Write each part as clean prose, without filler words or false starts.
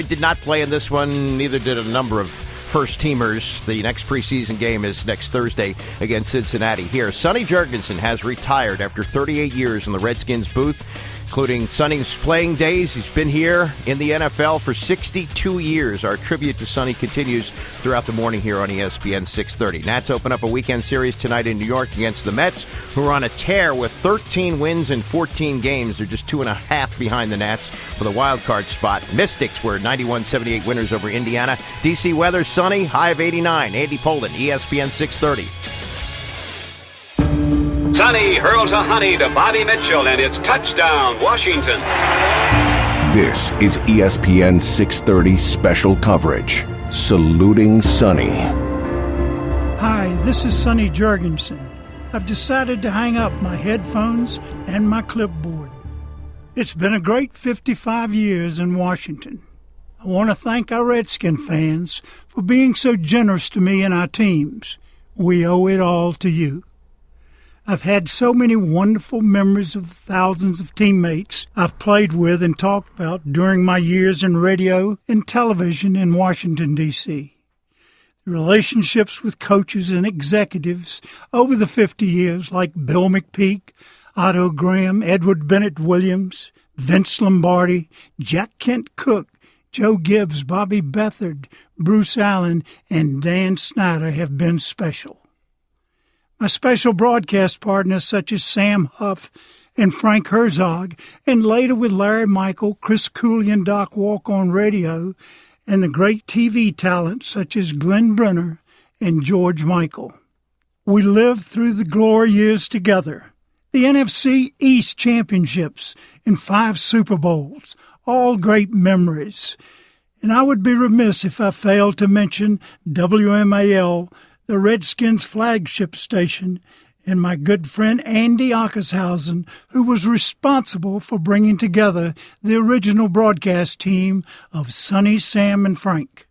did not play in this one. Neither did a number of first-teamers. The next preseason game is next Thursday against Cincinnati. Here, Sonny Jurgensen has retired after 38 years in the Redskins booth, including Sonny's playing days. He's been here in the NFL for 62 years. Our tribute to Sonny continues throughout the morning here on ESPN 630. Nats open up a weekend series tonight in New York against the Mets, who are on a tear with 13 wins in 14 games. They're just 2.5 behind the Nats for the wild card spot. Mystics were 91-78 winners over Indiana. DC weather, sunny, high of 89. Andy Pollin, ESPN 630. Sonny hurls a honey to Bobby Mitchell, and it's touchdown, Washington. This is ESPN 630 special coverage. Saluting Sonny. Hi, this is Sonny Jurgensen. I've decided to hang up my headphones and my clipboard. It's been a great 55 years in Washington. I want to thank our Redskin fans for being so generous to me and our teams. We owe it all to you. I've had so many wonderful memories of the thousands of teammates I've played with and talked about during my years in radio and television in Washington, D.C. The relationships with coaches and executives over the 50 years, like Bill McPeak, Otto Graham, Edward Bennett Williams, Vince Lombardi, Jack Kent Cook, Joe Gibbs, Bobby Beathard, Bruce Allen, and Dan Snyder have been special. My special broadcast partners such as Sam Huff and Frank Herzog, and later with Larry Michael, Chris Cooley, and Doc Walk on radio, and the great TV talents such as Glenn Brenner and George Michael. We lived through the glory years together, the NFC East Championships and 5 Super Bowls, all great memories. And I would be remiss if I failed to mention WMAL, the Redskins flagship station, and my good friend Andy Ockershausen, who was responsible for bringing together the original broadcast team of Sonny, Sam, and Frank.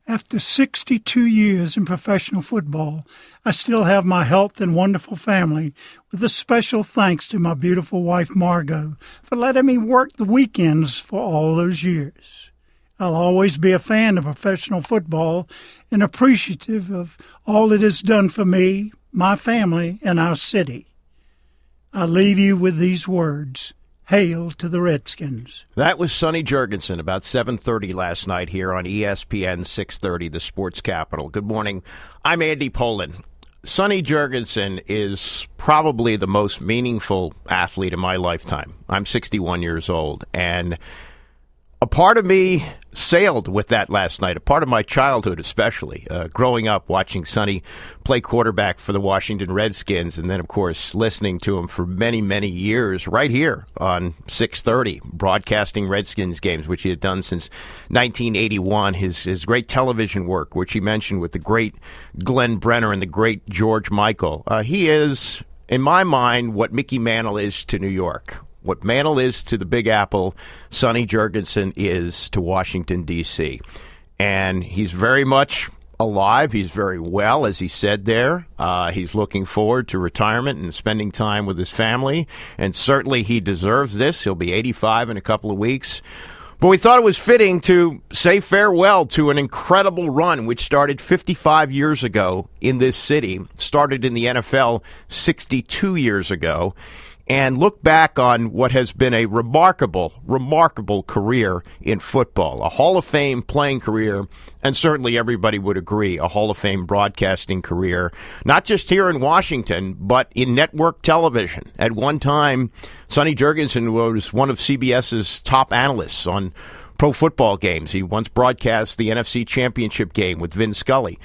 After 62 years in professional football, I still have my health and wonderful family, with a special thanks to my beautiful wife Margot for letting me work the weekends for all those years. I'll always be a fan of professional football and appreciative of all it has done for me, my family, and our city. I leave you with these words. Hail to the Redskins. That was Sonny Jurgensen about 7:30 last night here on ESPN 630, the sports capital. Good morning. I'm Andy Pollin. Sonny Jurgensen is probably the most meaningful athlete in my lifetime. I'm 61 years old, and a part of me sailed with that last night, a part of my childhood especially, growing up watching Sonny play quarterback for the Washington Redskins, and then, of course, listening to him for many, many years right here on 630, broadcasting Redskins games, which he had done since 1981, his great television work, which he mentioned with the great Glenn Brenner and the great George Michael. He is, in my mind, what Mickey Mantle is to New York. What Mantle is to the Big Apple, Sonny Jurgensen is to Washington, D.C. And he's very much alive. He's very well, as he said there. He's looking forward to retirement and spending time with his family. And certainly he deserves this. He'll be 85 in a couple of weeks. But we thought it was fitting to say farewell to an incredible run which started 55 years ago in this city, started in the NFL 62 years ago, and look back on what has been a remarkable career in football, a Hall of Fame playing career, and certainly everybody would agree, a Hall of Fame broadcasting career, not just here in Washington, but in network television. At one time, Sonny Jurgensen was one of CBS's top analysts on pro football games. He once broadcast the NFC Championship game with Vin Scully.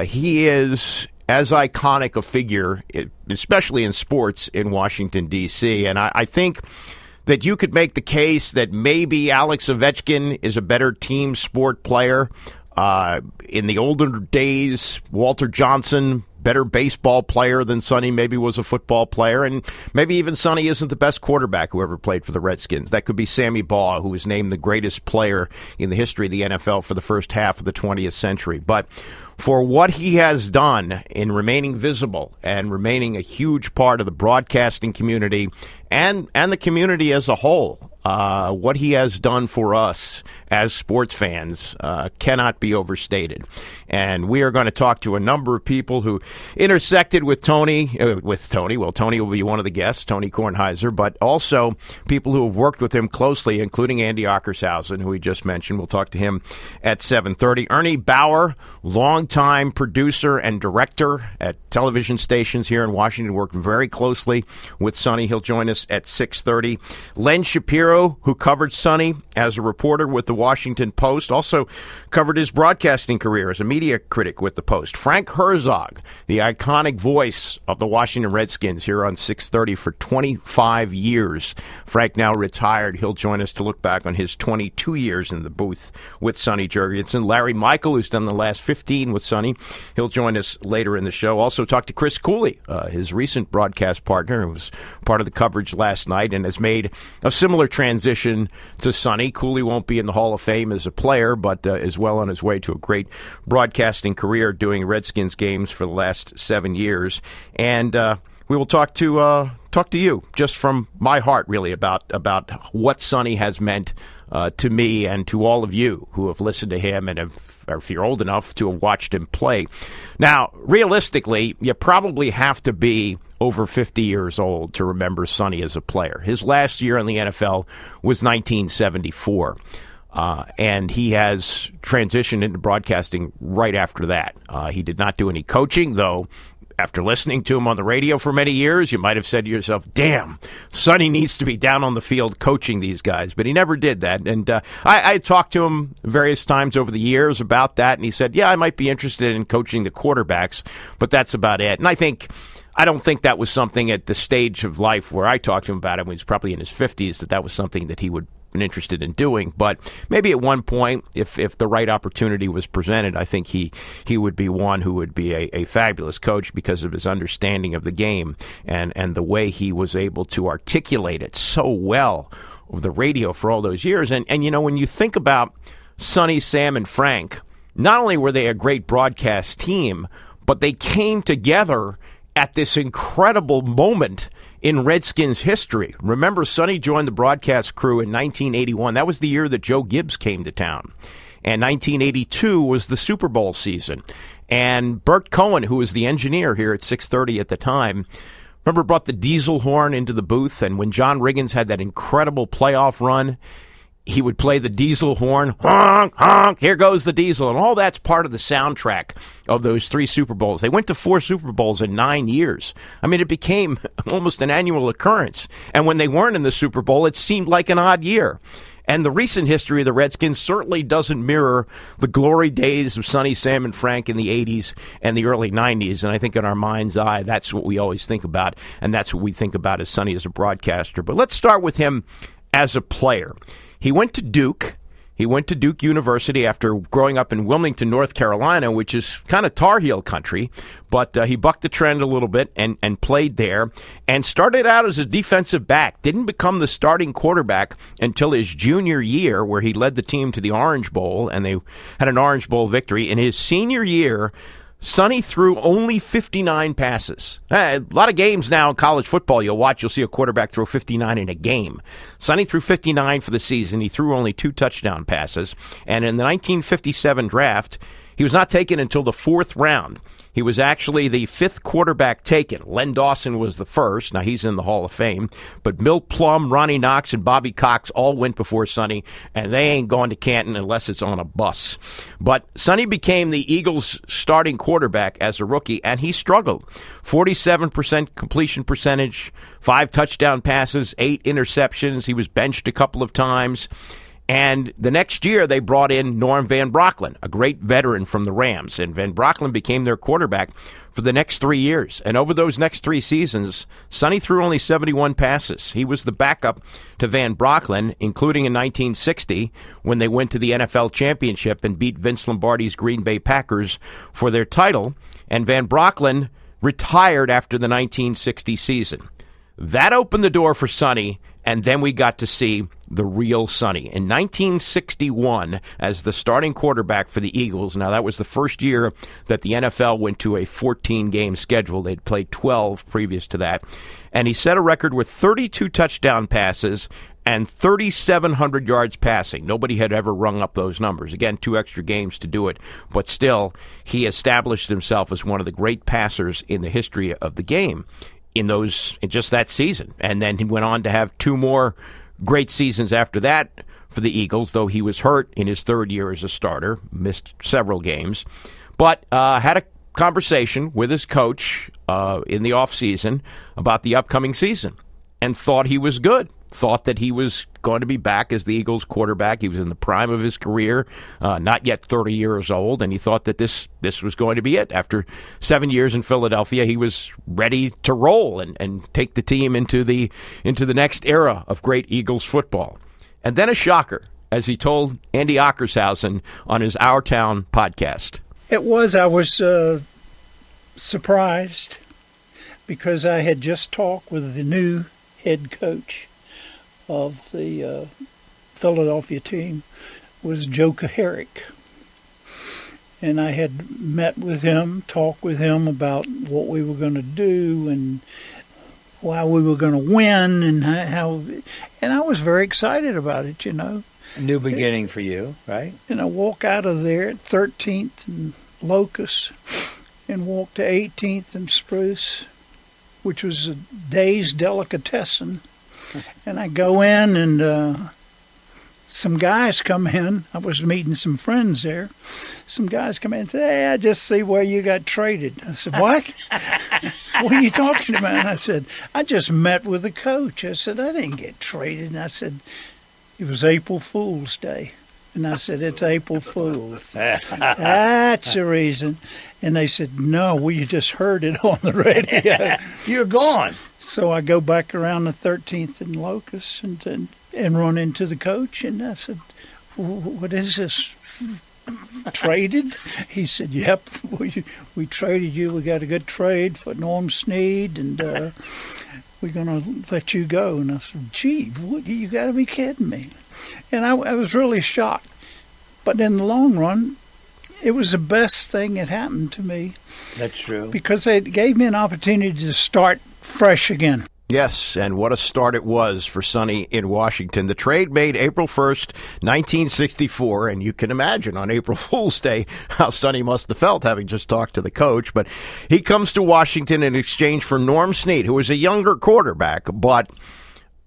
He is as iconic a figure, especially in sports, in Washington, D.C. And I think that you could make the case that maybe Alex Ovechkin is a better team sport player. In the older days, Walter Johnson, better baseball player than Sonny, maybe was a football player. And maybe even Sonny isn't the best quarterback who ever played for the Redskins. That could be Sammy Baugh, who was named the greatest player in the history of the NFL for the first half of the 20th century. But for what he has done in remaining visible and remaining a huge part of the broadcasting community and the community as a whole, what he has done for us as sports fans cannot be overstated. And we are going to talk to a number of people who intersected with Tony. Well, Tony will be one of the guests, Tony Kornheiser, but also people who have worked with him closely, including Andy Ockershausen, who we just mentioned. We'll talk to him at 7:30. Ernie Bauer, longtime producer and director at television stations here in Washington, worked very closely with Sonny. He'll join us at 6:30. Len Shapiro, who covered Sonny as a reporter with the Washington Post, also covered his broadcasting career as a media critic with the Post. Frank Herzog, the iconic voice of the Washington Redskins, here on 6:30 for 25 years. Frank now retired. He'll join us to look back on his 22 years in the booth with Sonny Jurgensen. Larry Michael, who's done the last 15 with Sonny, he'll join us later in the show. Also talk to Chris Cooley, his recent broadcast partner, who was part of the coverage last night and has made a similar transition to Sonny. Cooley won't be in the Hall of Fame as a player, but is well on his way to a great broadcasting career doing Redskins games for the last 7 years. And we will talk to you just from my heart, really, about what Sonny has meant to me and to all of you who have listened to him and or if you're old enough to have watched him play. Now, realistically, you probably have to be over 50 years old to remember Sonny as a player. His last year in the NFL was 1974. And he has transitioned into broadcasting right after that. He did not do any coaching, though. After listening to him on the radio for many years, you might have said to yourself, damn, Sonny needs to be down on the field coaching these guys. But he never did that. And I talked to him various times over the years about that, and he said, yeah, I might be interested in coaching the quarterbacks, but that's about it. And I don't think that was something at the stage of life where I talked to him about it when he was probably in his 50s, that was something that he would been interested in doing. But maybe at one point, if the right opportunity was presented, I think he would be one who would be a fabulous coach because of his understanding of the game and the way he was able to articulate it so well over the radio for all those years. And you know, when you think about Sonny, Sam, and Frank, not only were they a great broadcast team, but they came together at this incredible moment in Redskins history. Remember, Sonny joined the broadcast crew in 1981. That was the year that Joe Gibbs came to town. And 1982 was the Super Bowl season. And Bert Cohen, who was the engineer here at 6:30 at the time, remember, brought the diesel horn into the booth. And when John Riggins had that incredible playoff run, he would play the diesel horn, honk, honk, here goes the diesel. And all that's part of the soundtrack of those 3 Super Bowls. They went to 4 Super Bowls in 9 years. I mean, it became almost an annual occurrence. And when they weren't in the Super Bowl, it seemed like an odd year. And the recent history of the Redskins certainly doesn't mirror the glory days of Sonny, Sam, and Frank in the 80s and the early 90s. And I think in our mind's eye, that's what we always think about. And that's what we think about as Sonny as a broadcaster. But let's start with him as a player. He went to Duke. He went to Duke University after growing up in Wilmington, North Carolina, which is kind of Tar Heel country. But he bucked the trend a little bit and played there and started out as a defensive back. Didn't become the starting quarterback until his junior year, where he led the team to the Orange Bowl, and they had an Orange Bowl victory. In his senior year, Sonny threw only 59 passes. A lot of games now in college football you'll see a quarterback throw 59 in a game. Sonny threw 59 for the season. He threw only 2 touchdown passes. And in the 1957 draft, he was not taken until the 4th round. He was actually the 5th quarterback taken. Len Dawson was the first. Now, he's in the Hall of Fame. But Milt Plum, Ronnie Knox, and Bobby Cox all went before Sonny, and they ain't going to Canton unless it's on a bus. But Sonny became the Eagles' starting quarterback as a rookie, and he struggled. 47% completion percentage, 5 touchdown passes, 8 interceptions. He was benched a couple of times. And the next year, they brought in Norm Van Brocklin, a great veteran from the Rams. And Van Brocklin became their quarterback for the next 3 years. And over those next 3 seasons, Sonny threw only 71 passes. He was the backup to Van Brocklin, including in 1960, when they went to the NFL Championship and beat Vince Lombardi's Green Bay Packers for their title. And Van Brocklin retired after the 1960 season. That opened the door for Sonny, and then we got to see the real Sonny. In 1961, as the starting quarterback for the Eagles, now that was the first year that the NFL went to a 14-game schedule. They'd played 12 previous to that. And he set a record with 32 touchdown passes and 3,700 yards passing. Nobody had ever rung up those numbers. Again, 2 extra games to do it, but still, he established himself as one of the great passers in the history of the game in just that season. And then he went on to have 2 more great seasons after that for the Eagles, though he was hurt in his 3rd year as a starter, missed several games, but had a conversation with his coach in the offseason about the upcoming season and thought he was good, thought that he was going to be back as the Eagles quarterback. He was in the prime of his career, not yet 30 years old, and he thought that this was going to be it. After 7 years in Philadelphia, he was ready to roll and take the team into the next era of great Eagles football. And then a shocker, as he told Andy Ockershausen on his Our Town podcast. I was surprised because I had just talked with the new head coach of the Philadelphia team, was Joe Kaharick. And I had met with him, talked with him about what we were going to do and why we were going to win and how, and I was very excited about it, you know. A new beginning for you, right? And I walk out of there at 13th and Locust and walk to 18th and Spruce, which was a day's delicatessen. And I go in and some guys come in. I was meeting some friends there. Some guys come in and say, "Hey, I just see where you got traded." I said, "What? What are you talking about?" And I said, "I just met with the coach." I said, "I didn't get traded." And I said, "It was April Fool's Day." And I said, "It's April Fool's." That's the reason. And they said, "No, we just heard it on the radio." You're gone. So I go back around the 13th and Locust and run into the coach. And I said, "What is this? Traded?" He said, "Yep, we traded you. We got a good trade for Norm Snead, and we're going to let you go." And I said, "Gee, you got to be kidding me." And I was really shocked. But in the long run, it was the best thing that happened to me. That's true. Because it gave me an opportunity to start fresh again. Yes, and what a start it was for Sonny in Washington. The trade made April 1st, 1964, and you can imagine on April Fool's Day how Sonny must have felt having just talked to the coach. But he comes to Washington in exchange for Norm Snead, who was a younger quarterback, but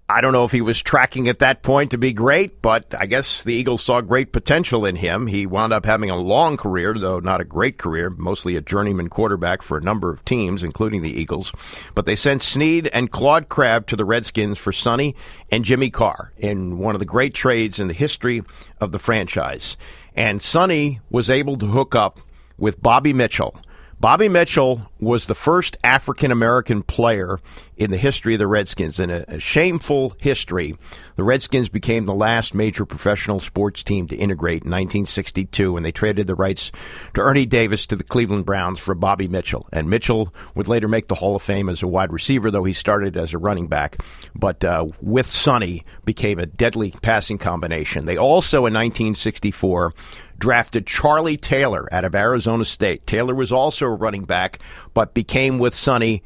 I don't know if he was tracking at that point to be great, but I guess the Eagles saw great potential in him. He wound up having a long career, though not a great career, mostly a journeyman quarterback for a number of teams, including the Eagles. But they sent Snead and Claude Crabb to the Redskins for Sonny and Jimmy Carr in one of the great trades in the history of the franchise. And Sonny was able to hook up with Bobby Mitchell. Bobby Mitchell was the first African-American player in the history of the Redskins. In a shameful history, the Redskins became the last major professional sports team to integrate in 1962 when they traded the rights to Ernie Davis to the Cleveland Browns for Bobby Mitchell. And Mitchell would later make the Hall of Fame as a wide receiver, though he started as a running back. But with Sonny became a deadly passing combination. They also, in 1964, drafted Charlie Taylor out of Arizona State. Taylor was also a running back, but became with Sonny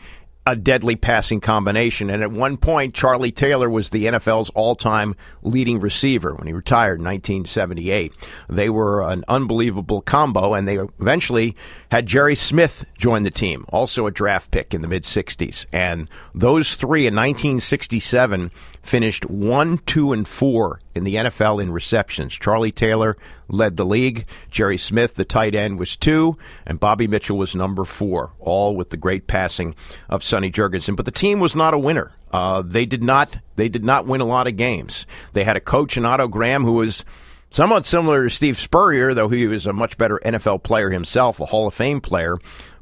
a deadly passing combination. And at one point, Charlie Taylor was the NFL's all-time leading receiver when he retired in 1978. They were an unbelievable combo, and they eventually had Jerry Smith join the team, also a draft pick in the mid-'60s. And those three in 1967 finished 1, 2, and 4 in the NFL in receptions. Charlie Taylor led the league. Jerry Smith, the tight end, was 2, and Bobby Mitchell was number 4, all with the great passing of Sonny Jurgensen. But the team was not a winner. They did not win a lot of games. They had a coach in Otto Graham who was somewhat similar to Steve Spurrier, though he was a much better NFL player himself, a Hall of Fame player,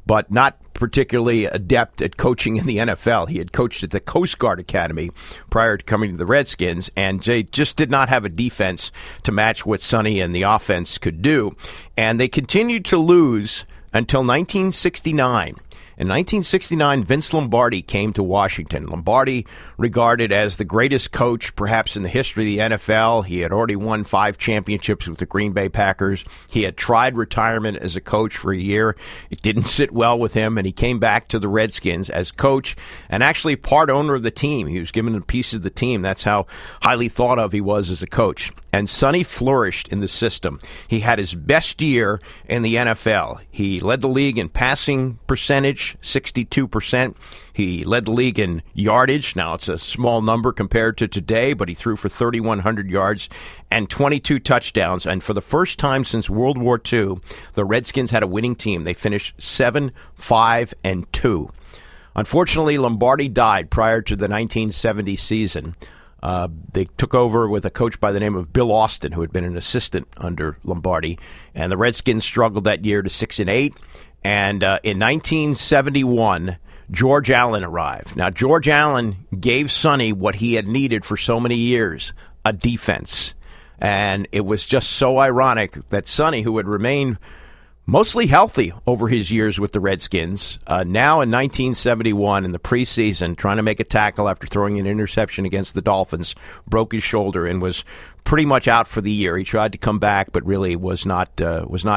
but not particularly adept at coaching in the NFL. He had coached at the Coast Guard Academy prior to coming to the Redskins, and they just did not have a defense to match what Sonny and the offense could do. And they continued to lose until 1969. In 1969, Vince Lombardi came to Washington. Lombardi, regarded as the greatest coach perhaps in the history of the NFL. He had already won 5 championships with the Green Bay Packers. He had tried retirement as a coach for a year. It didn't sit well with him, and he came back to the Redskins as coach and actually part owner of the team. He was given a piece of the team. That's how highly thought of he was as a coach. And Sonny flourished in the system. He had his best year in the NFL. He led the league in passing percentage, 62%. He led the league in yardage. Now, it's a small number compared to today, but he threw for 3,100 yards and 22 touchdowns. And for the first time since World War II, the Redskins had a winning team. They finished 7-5-2. Unfortunately, Lombardi died prior to the 1970 season. They took over with a coach by the name of Bill Austin, who had been an assistant under Lombardi. And the Redskins struggled that year to 6-8. And in 1971, George Allen arrived. Now, George Allen gave Sonny what he had needed for so many years, a defense. And it was just so ironic that Sonny, who had remained mostly healthy over his years with the Redskins, now in 1971 in the preseason, trying to make a tackle after throwing an interception against the Dolphins, broke his shoulder and was pretty much out for the year. He tried to come back, but really was not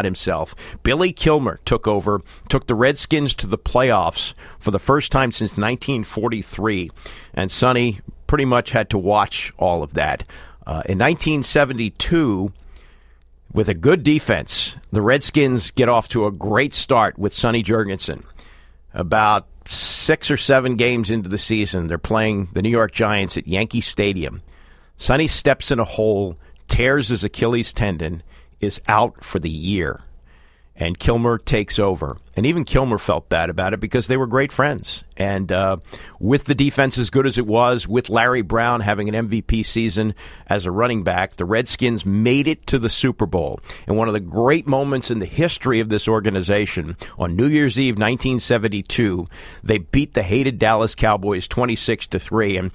himself. Billy Kilmer took over, took the Redskins to the playoffs for the first time since 1943, and Sonny pretty much had to watch all of that. In 1972, with a good defense, the Redskins get off to a great start with Sonny Jurgensen. About 6 or 7 games into the season, they're playing the New York Giants at Yankee Stadium. Sonny steps in a hole, tears his Achilles tendon, is out for the year. And Kilmer takes over. And even Kilmer felt bad about it because they were great friends. And with the defense as good as it was, with Larry Brown having an MVP season as a running back, the Redskins made it to the Super Bowl. And one of the great moments in the history of this organization, on New Year's Eve 1972, they beat the hated Dallas Cowboys 26-3.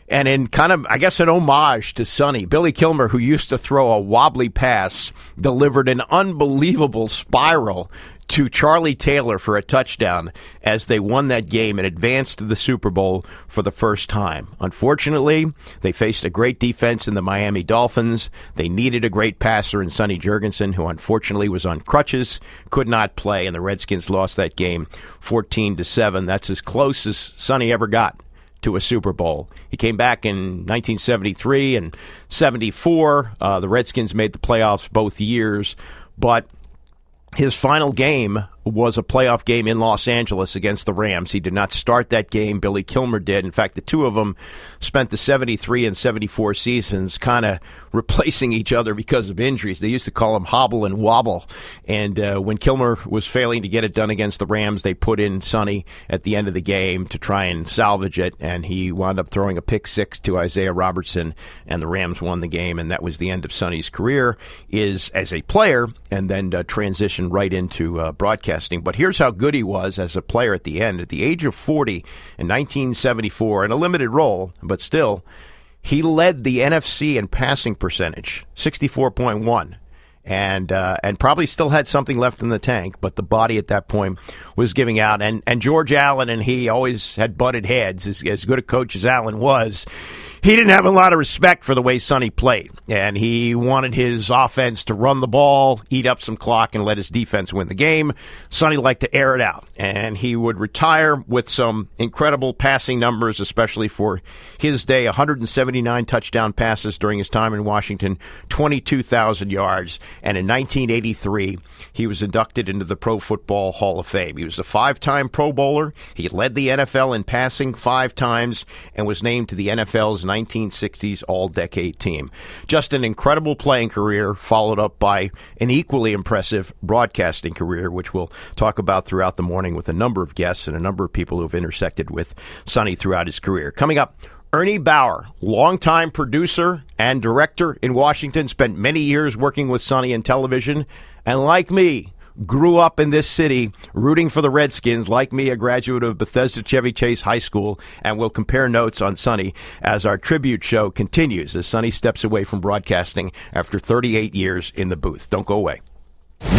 And in kind of, I guess, an homage to Sonny, Billy Kilmer, who used to throw a wobbly pass, delivered an unbelievable spiral to Charlie Taylor for a touchdown as they won that game and advanced to the Super Bowl for the first time. Unfortunately, they faced a great defense in the Miami Dolphins. They needed a great passer in Sonny Jurgensen, who unfortunately was on crutches, could not play, and the Redskins lost that game 14-7. That's as close as Sonny ever got to a Super Bowl. He came back in 1973 and 74. The Redskins made the playoffs both years, but his final game was a playoff game in Los Angeles against the Rams. He did not start that game. Billy Kilmer did. In fact, the two of them spent the 73 and 74 seasons kind of replacing each other because of injuries. They used to call him Hobble and Wobble. And when Kilmer was failing to get it done against the Rams, they put in Sonny at the end of the game to try and salvage it. And he wound up throwing a pick six to Isaiah Robertson, and the Rams won the game. And that was the end of Sonny's career as a player, and then transitioned right into broadcasting. But here's how good he was as a player at the end. At the age of 40 in 1974, in a limited role, but still, he led the NFC in passing percentage, 64.1. And probably still had something left in the tank, but the body at that point was giving out. And George Allen and he always had butted heads. As good a coach as Allen was, he didn't have a lot of respect for the way Sonny played. And he wanted his offense to run the ball, eat up some clock, and let his defense win the game. Sonny liked to air it out. And he would retire with some incredible passing numbers, especially for his day. 179 touchdown passes during his time in Washington, 22,000 yards. And in 1983, he was inducted into the Pro Football Hall of Fame. He was a 5-time Pro Bowler. He led the NFL in passing 5 times and was named to the NFL's 1960s All-Decade Team. Just an incredible playing career, followed up by an equally impressive broadcasting career, which we'll talk about throughout the morning with a number of guests and a number of people who have intersected with Sonny throughout his career. Coming up, Ernie Bauer, longtime producer and director in Washington, spent many years working with Sonny in television, and like me, grew up in this city rooting for the Redskins, like me, a graduate of Bethesda Chevy Chase High School, and we'll compare notes on Sonny as our tribute show continues, as Sonny steps away from broadcasting after 38 years in the booth. Don't go away.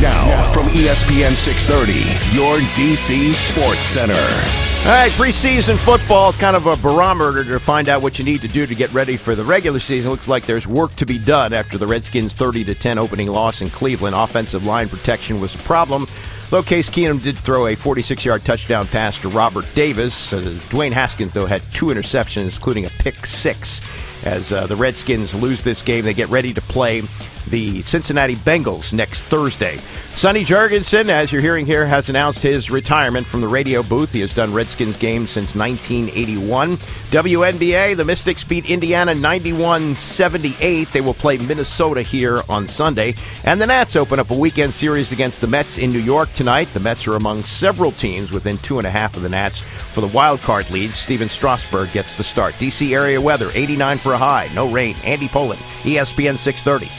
Now, from ESPN 630, your DC Sports Center. All right, preseason football is kind of a barometer to find out what you need to do to get ready for the regular season. Looks like there's work to be done after the Redskins' 30-10 opening loss in Cleveland. Offensive line protection was a problem, though Case Keenum did throw a 46-yard touchdown pass to Robert Davis. Dwayne Haskins, though, had 2 interceptions, including a pick 6. As the Redskins lose this game, they get ready to play the Cincinnati Bengals next Thursday. Sonny Jurgensen, as you're hearing here, has announced his retirement from the radio booth. He has done Redskins games since 1981. WNBA, the Mystics beat Indiana 91-78. They will play Minnesota here on Sunday. And the Nats open up a weekend series against the Mets in New York tonight. The Mets are among several teams within 2.5 of the Nats for the wild card lead. Steven Strasburg gets the start. D.C. area weather, 89 for a high. No rain. Andy Pollin, ESPN 630.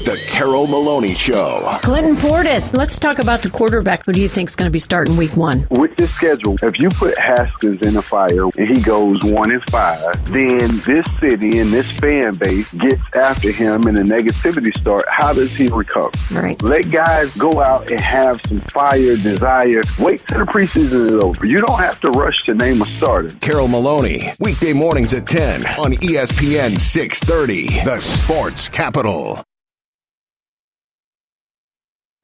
The Carol Maloney Show. Clinton Portis, let's talk about the quarterback. Who do you think is going to be starting week 1? With this schedule, if you put Haskins in the fire and he goes 1-5, then this city and this fan base gets after him and the negativity start. How does he recover? Right. Let guys go out and have some fire, desire. Wait till the preseason is over. You don't have to rush to name a starter. Carol Maloney, weekday mornings at 10 on ESPN 630, the sports capital.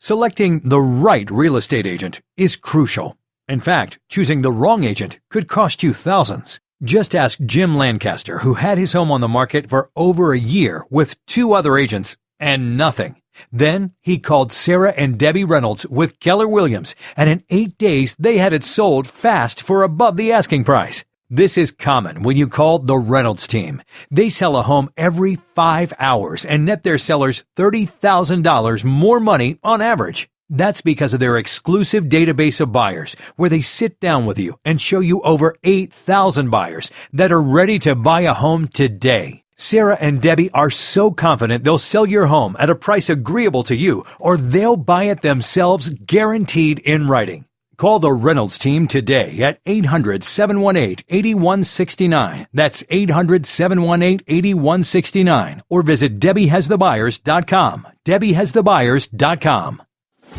Selecting the right real estate agent is crucial. In fact, choosing the wrong agent could cost you thousands. Just ask Jim Lancaster, who had his home on the market for over a year with 2 other agents and nothing. Then he called Sarah and Debbie Reynolds with Keller Williams, and in 8 days they had it sold fast for above the asking price. This is common when you call the Reynolds team. They sell a home every 5 hours and net their sellers $30,000 more money on average. That's because of their exclusive database of buyers, where they sit down with you and show you over 8,000 buyers that are ready to buy a home today. Sarah and Debbie are so confident they'll sell your home at a price agreeable to you, or they'll buy it themselves, guaranteed in writing. Call the Reynolds team today at 800-718-8169. That's 800-718-8169. Or visit DebbieHasTheBuyers.com. DebbieHasTheBuyers.com.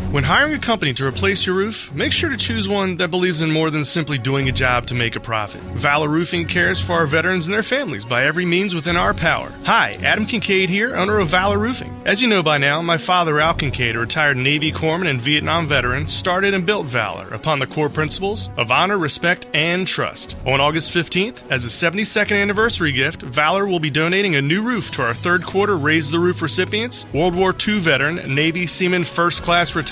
When hiring a company to replace your roof, make sure to choose one that believes in more than simply doing a job to make a profit. Valor Roofing cares for our veterans and their families by every means within our power. Hi, Adam Kincaid here, owner of Valor Roofing. As you know by now, my father, Al Kincaid, a retired Navy corpsman and Vietnam veteran, started and built Valor upon the core principles of honor, respect, and trust. On August 15th, as a 72nd anniversary gift, Valor will be donating a new roof to our third quarter Raise the Roof recipients, World War II veteran, Navy Seaman First Class retired,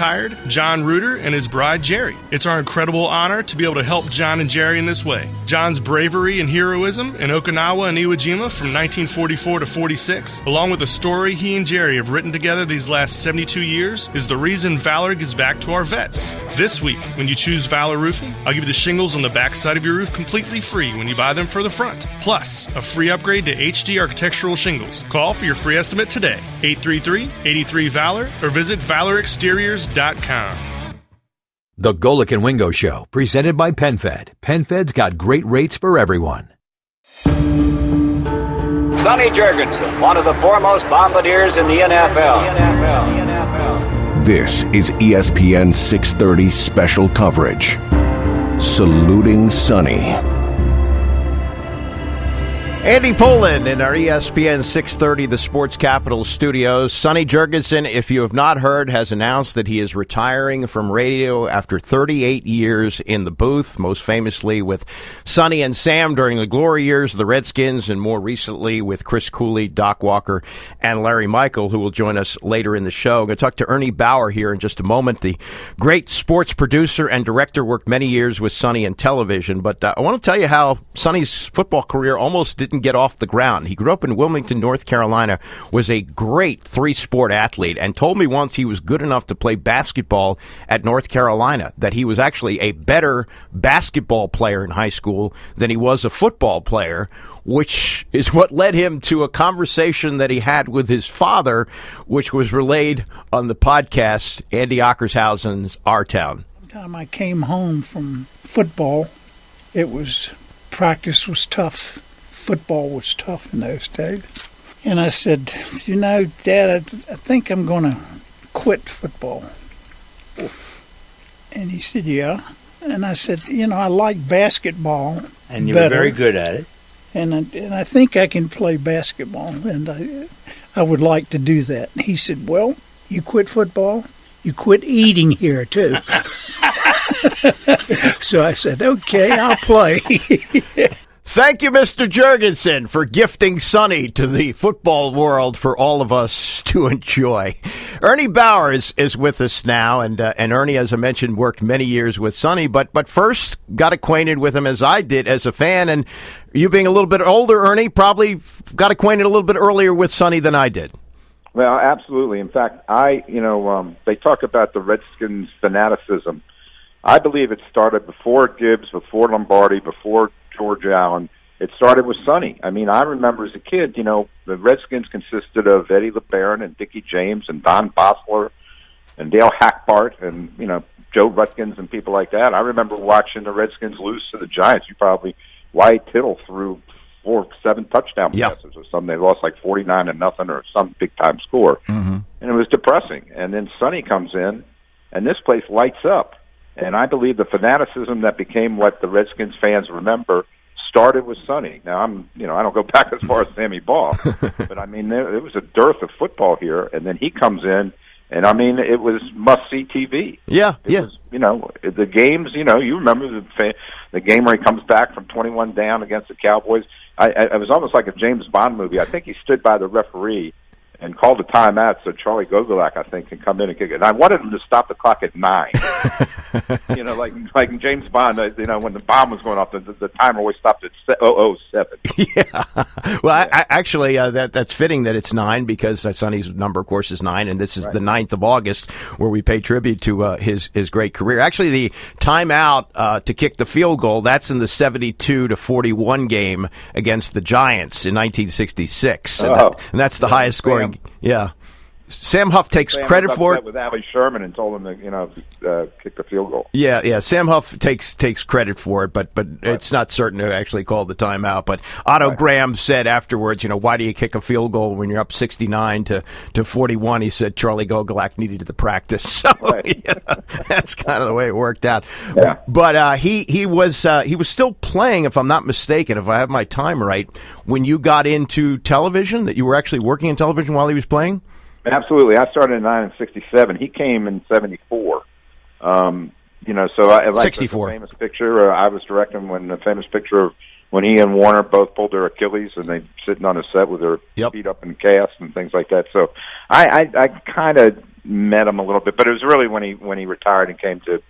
John Reuter and his bride, Jerry. It's our incredible honor to be able to help John and Jerry in this way. John's bravery and heroism in Okinawa and Iwo Jima from 1944 to 46, along with the story he and Jerry have written together these last 72 years, is the reason Valor gives back to our vets. This week, when you choose Valor Roofing, I'll give you the shingles on the back side of your roof completely free when you buy them for the front, plus a free upgrade to HD architectural shingles. Call for your free estimate today, 833-83-VALOR, or visit valorexteriors.com. The Golick and Wingo Show, presented by PenFed. PenFed's got great rates for everyone. Sonny Jurgensen, one of the foremost bombardiers in the NFL. This is ESPN 630 special coverage. Saluting Sonny. Andy Pollin in our ESPN 630, the Sports Capital studios. Sonny Jurgensen, if you have not heard, has announced that he is retiring from radio after 38 years in the booth, most famously with Sonny and Sam during the glory years of the Redskins, and more recently with Chris Cooley, Doc Walker, and Larry Michael, who will join us later in the show. I'm going to talk to Ernie Bauer here in just a moment. The great sports producer and director, worked many years with Sonny in television, but I want to tell you how Sonny's football career almost didn't get off the ground. He grew up in Wilmington, North Carolina, was a great 3-sport athlete, and told me once he was good enough to play basketball at North Carolina, that he was actually a better basketball player in high school than he was a football player, which is what led him to a conversation that he had with his father, which was relayed on the podcast, Andy Ockershausen's Our Town. The time I came home from football, practice was tough. Football was tough in those days. And I said, Dad, I think I'm going to quit football. And he said, yeah. And I said, I like basketball. And you better, were very good at it. And I think I can play basketball, and I would like to do that. And he said, well, you quit football, you quit eating here, too. So I said, okay, I'll play. Thank you, Mr. Jurgensen, for gifting Sonny to the football world for all of us to enjoy. Ernie Bauer is with us now, and Ernie, as I mentioned, worked many years with Sonny, but first got acquainted with him as I did as a fan, and you being a little bit older, Ernie, probably got acquainted a little bit earlier with Sonny than I did. Well, absolutely. In fact, they talk about the Redskins fanaticism. I believe it started before Gibbs, before Lombardi, before George Allen. It started with Sonny. I mean, I remember as a kid, the Redskins consisted of Eddie LeBaron and Dickie James and Don Bosler and Dale Hackbart and, Joe Rutkins and people like that. I remember watching the Redskins lose to the Giants. Wyatt Tittle threw 4-7 touchdown passes or something. They lost like 49-0 or some big-time score. Mm-hmm. And it was depressing. And then Sonny comes in, and this place lights up. And I believe the fanaticism that became what the Redskins fans remember started with Sonny. Now, I don't go back as far as Sammy Baugh, but I mean, there was a dearth of football here, and then he comes in, and I mean, it was must-see TV. Yeah, it was, the games. You remember the game where he comes back from 21 down against the Cowboys. It was almost like a James Bond movie. I think he stood by the referee and called a timeout so Charlie Gogolak, I think, can come in and kick it. And I wanted him to stop the clock at 9. Like in James Bond, when the bomb was going off, the timer always stopped at 007. Yeah. Well, I actually, that's fitting that it's 9 because Sonny's number, of course, is 9, and this is the 9th of August where we pay tribute to his great career. Actually, the timeout to kick the field goal, that's in the 72-41 game against the Giants in 1966. And that's the highest scoring. Yeah. Sam Huff takes credit for it. With Ali Sherman and told him to kick the field goal. Yeah. Sam Huff takes credit for it, but it's not certain to actually call the timeout. But Otto Graham said afterwards, why do you kick a field goal when you're up 69-41? He said Charlie Gogolak needed the practice, so that's kind of the way it worked out. Yeah. But he was still playing, if I'm not mistaken, if I have my time right, when you got into television. That you were actually working in television while he was playing. Absolutely. I started in 1967. He came in 74. So I like 64. The famous picture. I was directing the famous picture of when he and Warner both pulled their Achilles and they sitting on a set with their feet up in cast and things like that. So I kind of met him a little bit, but it was really when he retired and came to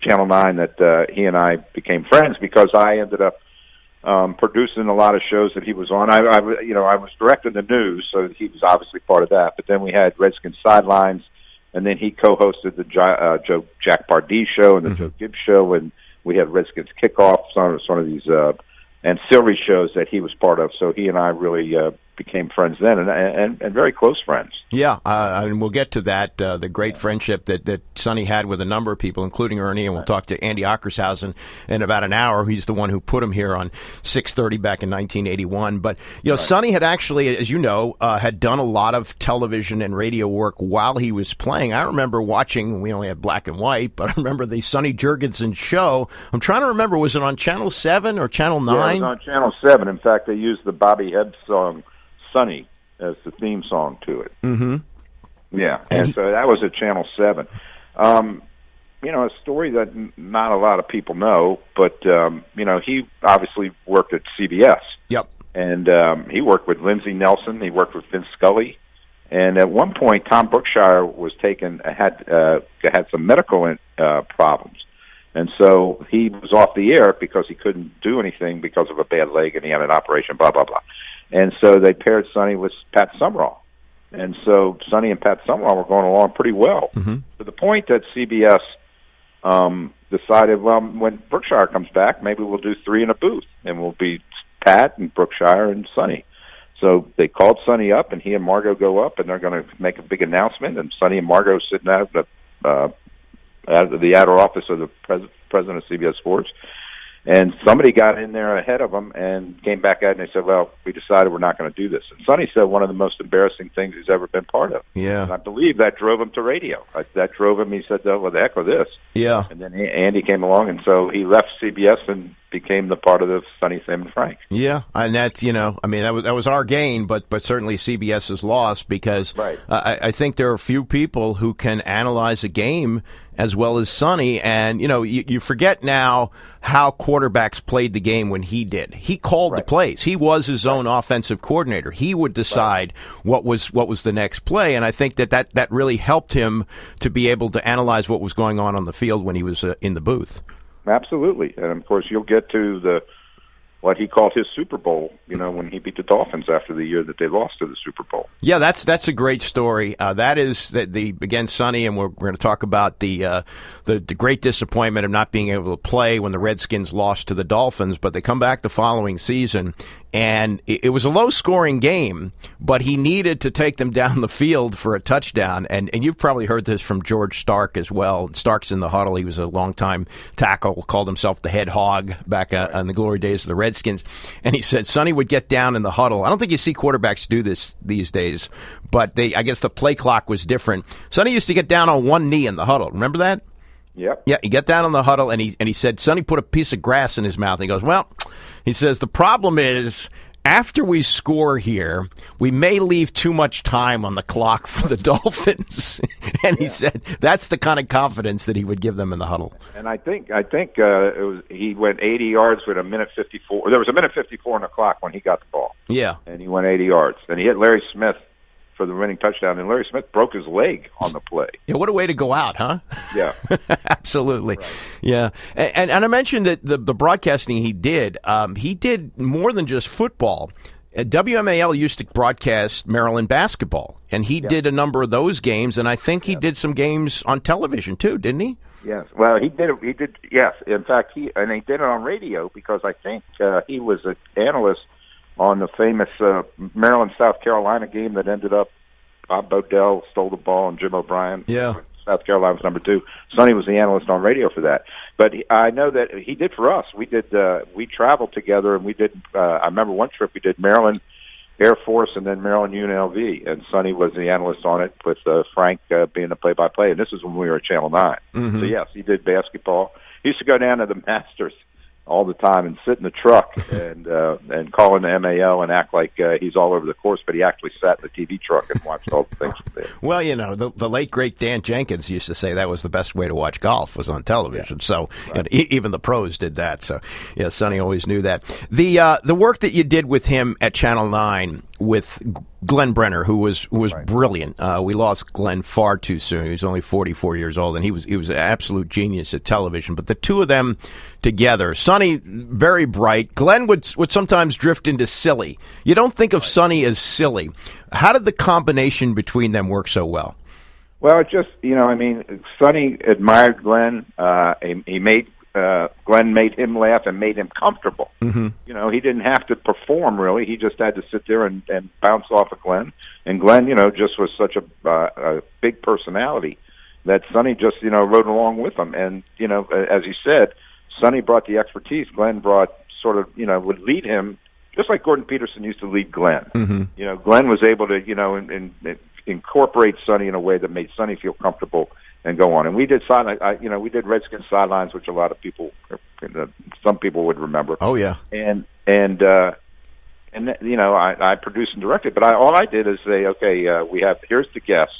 Channel 9 that he and I became friends because I ended up producing a lot of shows that he was on. I was directing the news, so he was obviously part of that. But then we had Redskins Sidelines, and then he co-hosted the Jack Pardee show and the Joe Gibbs show, and we had Redskins Kickoff, some of these ancillary shows that he was part of. So he and I really became friends then, and very close friends. Yeah, and we'll get to that, the great friendship that Sonny had with a number of people, including Ernie, and we'll talk to Andy Ockershausen in about an hour. He's the one who put him here on 6:30 back in 1981. But, Sonny had actually, as you know, had done a lot of television and radio work while he was playing. I remember watching, we only had black and white, but I remember the Sonny Jurgensen show. I'm trying to remember, was it on Channel 7 or Channel 9? Yeah, it was on Channel 7. In fact, they used the Bobby Hebb song Sonny as the theme song to it. Mm-hmm. Yeah, and so that was at Channel 7. A story that not a lot of people know, but, he obviously worked at CBS. Yep. And he worked with Lindsey Nelson. He worked with Vince Scully. And at one point, Tom Brookshire was had some medical problems. And so he was off the air because he couldn't do anything because of a bad leg, and he had an operation, blah, blah, blah. And so they paired Sonny with Pat Summerall. And so Sonny and Pat Summerall were going along pretty well, to the point that CBS decided, well, when Brookshire comes back, maybe we'll do 3 in a booth, and we'll be Pat and Brookshire and Sonny. So they called Sonny up, and he and Margot go up, and they're going to make a big announcement, and Sonny and Margot sitting out of the outer office of the president of CBS Sports. And somebody got in there ahead of them and came back out, and they said, well, we decided we're not going to do this. And Sonny said one of the most embarrassing things he's ever been part of. Yeah. And I believe that drove him to radio. That drove him, he said, oh, well, the heck with this. Yeah. And then Andy came along, and so he left CBS and became the part of the Sonny, Sam, and Frank. Yeah, and that's, that was our gain, but certainly CBS's loss, because right. I think there are a few people who can analyze a game as well as Sonny, and you forget now how quarterbacks played the game when he did. He called the plays. He was his own offensive coordinator. He would decide what was the next play, and I think that really helped him to be able to analyze what was going on the field when he was in the booth. Absolutely, and of course you'll get to what he called his Super Bowl, when he beat the Dolphins after the year that they lost to the Super Bowl. Yeah, that's a great story. That is again, Sonny, and we're going to talk about the great disappointment of not being able to play when the Redskins lost to the Dolphins, but they come back the following season. And it was a low-scoring game, but he needed to take them down the field for a touchdown. And you've probably heard this from George Stark as well. Stark's in the huddle. He was a longtime tackle, called himself the head hog back on the glory days of the Redskins. And he said Sonny would get down in the huddle. I don't think you see quarterbacks do this these days, but I guess the play clock was different. Sonny used to get down on one knee in the huddle. Remember that? Yep. Yeah, he got down in the huddle, and he said, Sonny put a piece of grass in his mouth. He goes, well, he says, the problem is, after we score here, we may leave too much time on the clock for the Dolphins. And he said that's the kind of confidence that he would give them in the huddle. And I think he went 80 yards with a minute 54. There was a minute 54 on the clock when he got the ball. Yeah. And he went 80 yards. And he hit Larry Smith for the winning touchdown, and Larry Smith broke his leg on the play. Yeah, what a way to go out, huh? Yeah. Absolutely. Right. Yeah. And I mentioned that the broadcasting he did more than just football. WMAL used to broadcast Maryland basketball, and he did a number of those games, and I think he did some games on television too, didn't he? Yes. Well, he did. He did. Yes. In fact, he did it on radio, because I think he was an analyst on the famous Maryland-South Carolina game that ended up Bob Bodell stole the ball and Jim O'Brien. Yeah. South Carolina was number 2. Sonny was the analyst on radio for that. But I know that he did for us. We did. We traveled together, and we did. I remember one trip we did Maryland Air Force and then Maryland UNLV, and Sonny was the analyst on it, with Frank being the play-by-play. And this is when we were at Channel 9. Mm-hmm. So yes, he did basketball. He used to go down to the Masters all the time and sit in the truck and call in the MAL and act like he's all over the course, but he actually sat in the TV truck and watched all the things from there. Well, the late, great Dan Jenkins used to say that was the best way to watch golf, was on television. Yeah. So right. Even the pros did that. So, yeah, Sonny always knew that. The work that you did with him at Channel 9 with Glenn Brenner, who was right. Brilliant. We lost Glenn far too soon. He was only 44 years old, and he was an absolute genius at television. But the two of them together, Sonny, very bright. Glenn would sometimes drift into silly. You don't think of Sonny as silly. How did the combination between them work so well? Well, it just, Sonny admired Glenn. He made Glenn made him laugh and made him comfortable. Mm-hmm. He didn't have to perform, really. He just had to sit there and bounce off of Glenn. And Glenn, just was such a big personality that Sonny just, rode along with him. And, as you said, Sonny brought the expertise. Glenn brought sort of, would lead him, just like Gordon Peterson used to lead Glenn. Mm-hmm. Glenn was able to, incorporate Sonny in a way that made Sonny feel comfortable and go on. And we did we did Redskins sidelines, which a lot of people, some people would remember. Oh yeah. And I produced and directed, but all I did is say, okay, here's the guest,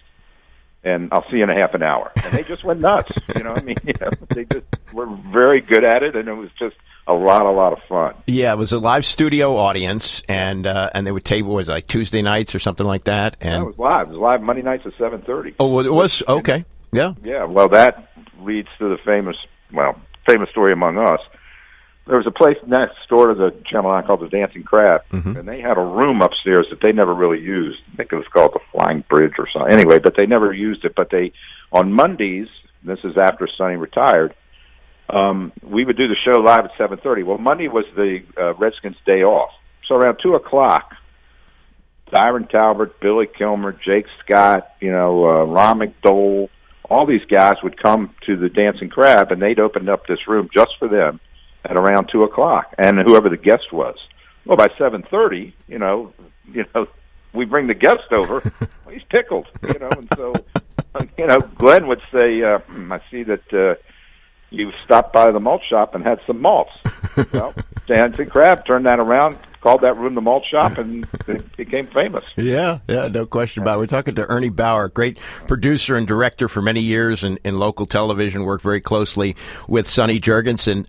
and I'll see you in a half an hour. And they just went nuts. They just were very good at it, and it was just a lot of fun. Yeah, it was a live studio audience, and they would tape, was it like Tuesday nights or something like that? And it was live. It was live Monday nights at 7:30. Oh, it was? Okay. Yeah. Yeah, well, that leads to the famous story among us. There was a place next door to the Channel 9 called the Dancing Crab, mm-hmm. and they had a room upstairs that they never really used. I think it was called the Flying Bridge or something. Anyway, but they never used it. But on Mondays, this is after Sonny retired, we would do the show live at 7:30. Well, Monday was the Redskins' day off. So around 2 o'clock, Dyron Talbert, Billy Kilmer, Jake Scott, Ron McDole, all these guys would come to the Dancing Crab, and they'd open up this room just for them. at around 2:00, and whoever the guest was. Well, by 7:30, we bring the guest over. Well, he's tickled, and so, Glenn would say, I see that you stopped by the malt shop and had some malts. Well, Stanton Crab turned that around, called that room the malt shop, and it became famous. Yeah, no question about it. We're talking to Ernie Bauer, great producer and director for many years in local television, worked very closely with Sonny Jurgensen.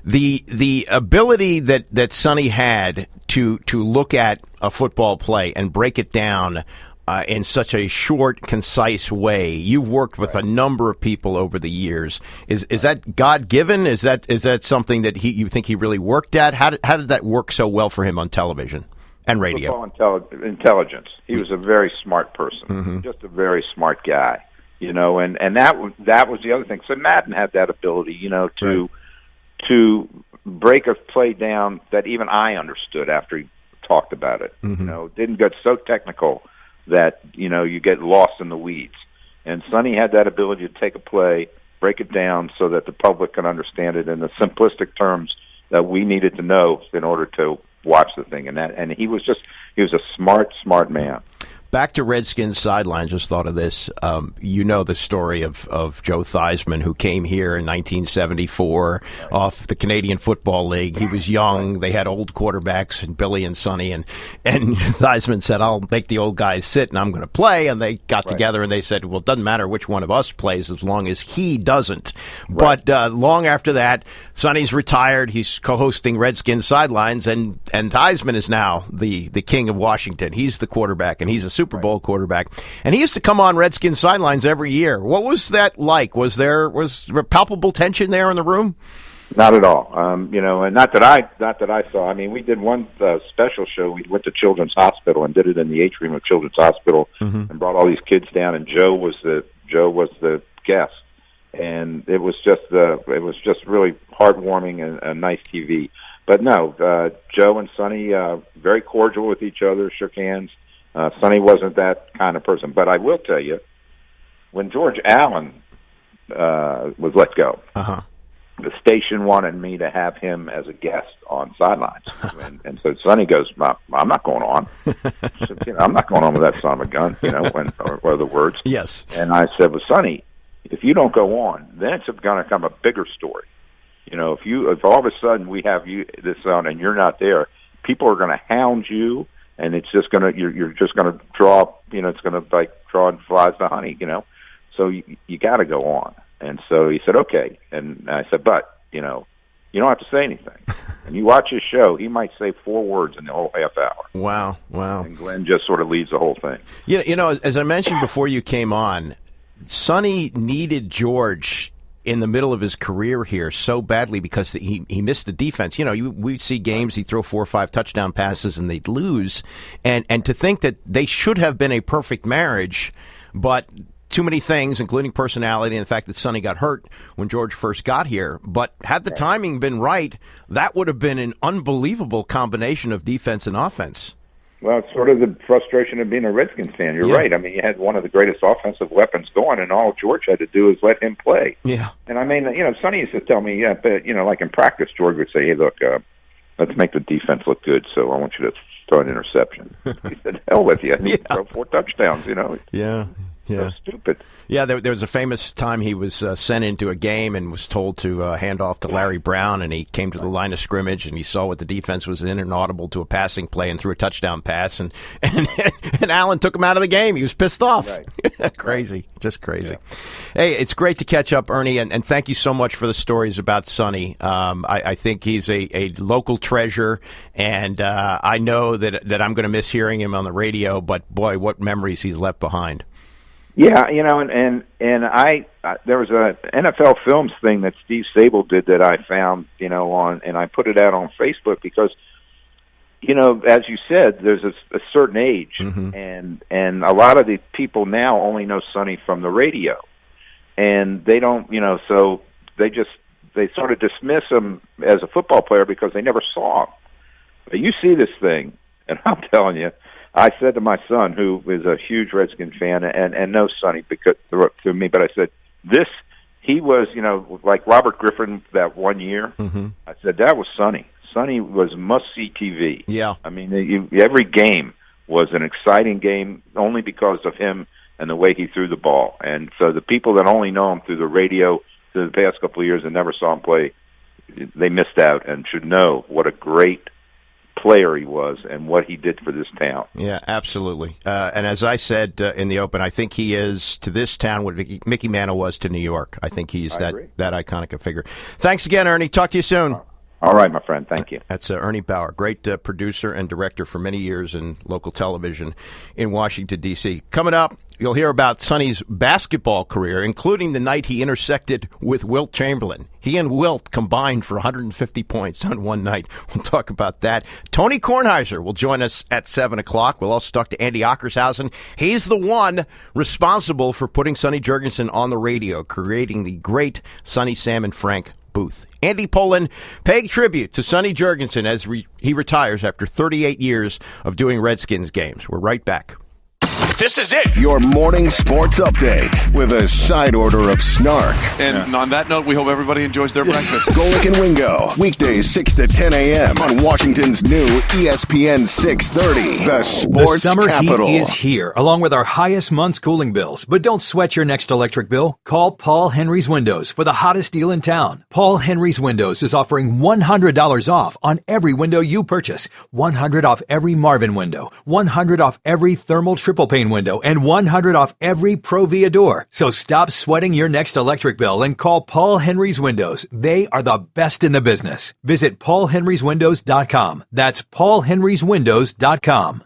The ability that Sonny had to look at a football play and break it down in such a short, concise way. You've worked with a number of people over the years. Is that God-given? Is that something that you think he really worked at? How did that work so well for him on television and radio? Football intelligence. He was a very smart person, just a very smart guy. And that was the other thing. So Madden had that ability, to break a play down that even I understood after he talked about it. Didn't get so technical that you get lost in the weeds. And Sonny had that ability to take a play, break it down so that the public can understand it in the simplistic terms that we needed to know in order to watch the thing. And he was a smart man. Back to Redskins sidelines, just thought of this. The story of Joe Theismann, who came here in 1974 off the Canadian Football League. He was young. They had old quarterbacks, and Billy and Sonny, and Theismann said, I'll make the old guys sit, and I'm going to play. And they got together, and they said, well, it doesn't matter which one of us plays as long as he doesn't. Right. But long after that, Sonny's retired. He's co-hosting Redskins sidelines, and Theismann is now the king of Washington. He's the quarterback, and he's a Super Bowl quarterback, and he used to come on Redskins sidelines every year. What was that like? Was there palpable tension there in the room? Not at all. And not that I saw. I mean, we did one special show. We went to Children's Hospital and did it in the atrium of Children's Hospital, and brought all these kids down. And Joe was the guest, and it was just really heartwarming and nice TV. But no, Joe and Sonny very cordial with each other, shook hands. Sonny wasn't that kind of person. But I will tell you, when George Allen was let go, the station wanted me to have him as a guest on sidelines. and so Sonny goes, I'm not going on. So, I'm not going on with that son of a gun, or the words. Yes. And I said, well, Sonny, if you don't go on, then it's going to become a bigger story. If all of a sudden we have this on and you're not there, people are going to hound you. And it's just you're just gonna draw, it's gonna like drawing flies to honey, So you got to go on. And so he said, okay. And I said, but you don't have to say anything. And you watch his show, he might say 4 words in the whole half hour. Wow. And Glenn just sort of leads the whole thing. As I mentioned before you came on, Sonny needed George in the middle of his career here so badly because he missed the defense. We'd see games, he'd throw 4 or 5 touchdown passes and they'd lose. And to think that they should have been a perfect marriage, but too many things, including personality and the fact that Sonny got hurt when George first got here. But had the timing been right, that would have been an unbelievable combination of defense and offense. Well, it's sort of the frustration of being a Redskins fan. You're right. I mean, you had one of the greatest offensive weapons going, and all George had to do is let him play. Yeah. And I mean, Sonny used to tell me, but like in practice, George would say, hey, look, let's make the defense look good, so I want you to throw an interception. He said, hell with you. And he'd throw 4 touchdowns, Yeah. So stupid. Yeah, there was a famous time he was sent into a game and was told to hand off to Larry Brown, and he came to the line of scrimmage and he saw what the defense was in and audible to a passing play and threw a touchdown pass, and Allen took him out of the game. He was pissed off. Right. Crazy. Just crazy. Yeah. Hey, it's great to catch up, Ernie, and thank you so much for the stories about Sonny. I think he's a local treasure, and I know that I'm going to miss hearing him on the radio, but boy, what memories he's left behind. Yeah, and I there was a NFL Films thing that Steve Sable did that I found, on, and I put it out on Facebook because, as you said, there's a certain age, and a lot of the people now only know Sonny from the radio, and they don't, so they sort of dismiss him as a football player because they never saw him. But you see this thing, and I'm telling you. I said to my son, who is a huge Redskin fan and knows Sonny because to me, but I said, he was, like Robert Griffin that one year. Mm-hmm. I said, that was Sonny. Sonny was must-see TV. Yeah. I mean, every game was an exciting game only because of him and the way he threw the ball. And so the people that only know him through the radio through the past couple of years and never saw him play, they missed out and should know what a great player he was and what he did for this town. Yeah, absolutely. And as I said in the open, I think he is to this town what Mickey Mantle was to New York. I think he's that iconic a figure. Thanks again, Ernie. Talk to you soon. All right, my friend. Thank you. That's Ernie Bauer, great producer and director for many years in local television in Washington, D.C. Coming up, you'll hear about Sonny's basketball career, including the night he intersected with Wilt Chamberlain. He and Wilt combined for 150 points on one night. We'll talk about that. Tony Kornheiser will join us at 7 o'clock. We'll also talk to Andy Ockershausen. He's the one responsible for putting Sonny Jurgensen on the radio, creating the great Sonny, Sam, and Frank booth. Andy Pollin paying tribute to Sonny Jurgensen as he retires after 38 years of doing Redskins games. We're right back. This is it. Your morning sports update with a side order of snark. And on that note, we hope everybody enjoys their breakfast. Golick and Wingo, weekdays 6 to 10 a.m. on Washington's new ESPN 630, the sports The summer capital. heat is here, along with our highest month's cooling bills. But don't sweat your next electric bill. Call Paul Henry's Windows for the hottest deal in town. Paul Henry's Windows is offering $100 off on every window you purchase. $100 off every Marvin window. $100 off every thermal triple pane window, and $100 off every Provia door. So stop sweating your next electric bill and call Paul Henry's Windows. They are the best in the business. Visit paulhenryswindows.com. That's paulhenryswindows.com.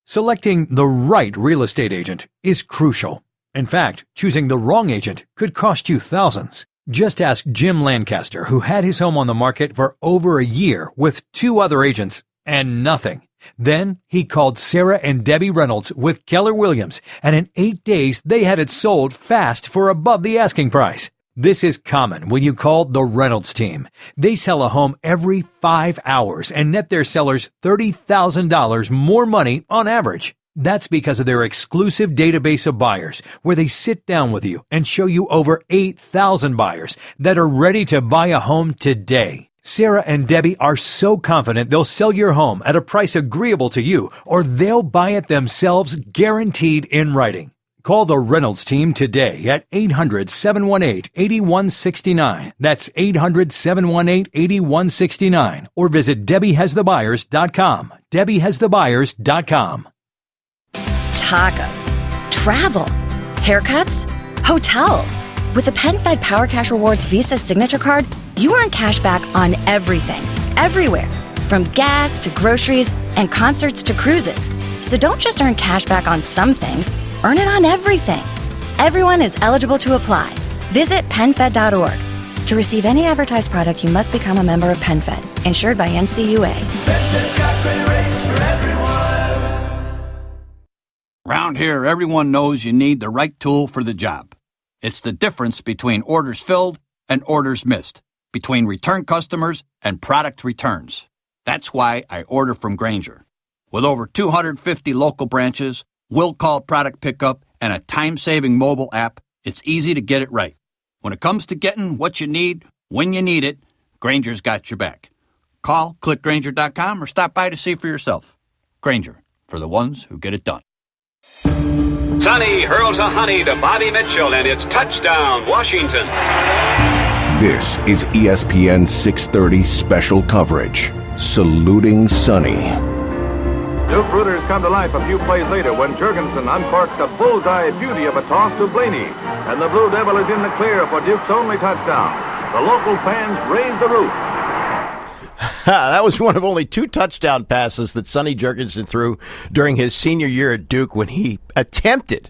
Selecting the right real estate agent is crucial. In fact, choosing the wrong agent could cost you thousands. Just ask Jim Lancaster, who had his home on the market for over a year with 2 other agents and nothing. Then he called Sarah and Debbie Reynolds with Keller Williams, and in 8 days they had it sold fast for above the asking price. This is common when you call the Reynolds team. They sell a home every 5 hours and net their sellers $30,000 more money on average. That's because of their exclusive database of buyers, where they sit down with you and show you over 8,000 buyers that are ready to buy a home today. Sarah and Debbie are so confident they'll sell your home at a price agreeable to you, or they'll buy it themselves, guaranteed in writing. Call the Reynolds team today at 800-718-8169. That's 800-718-8169. Or visit DebbieHasTheBuyers.com. DebbieHasTheBuyers.com. Tacos, travel, haircuts, hotels. With the PenFed Power Cash Rewards Visa Signature Card, you earn cash back on everything, everywhere, from gas to groceries and concerts to cruises. So don't just earn cash back on some things, earn it on everything. Everyone is eligible to apply. Visit PenFed.org. To receive any advertised product, you must become a member of PenFed, insured by NCUA. PenFed's got great rates for everyone. Around here, everyone knows you need the right tool for the job. It's the difference between orders filled and orders missed, between return customers and product returns. That's why I order from Grainger. With over 250 local branches, will-call product pickup, and a time-saving mobile app, it's easy to get it right. When it comes to getting what you need, when you need it, Grainger's got your back. Call, click Grainger.com, or stop by to see for yourself. Grainger, for the ones who get it done. Sonny hurls a honey to Bobby Mitchell, and it's touchdown, Washington. This is ESPN 630 special coverage. Saluting Sonny. Duke Rooters come to life a few plays later when Jurgensen uncorks a bullseye beauty of a toss to Blaney, and the Blue Devil is in the clear for Duke's only touchdown. The local fans raise the roof. That was one of only 2 touchdown passes that Sonny Jurgensen threw during his senior year at Duke when he attempted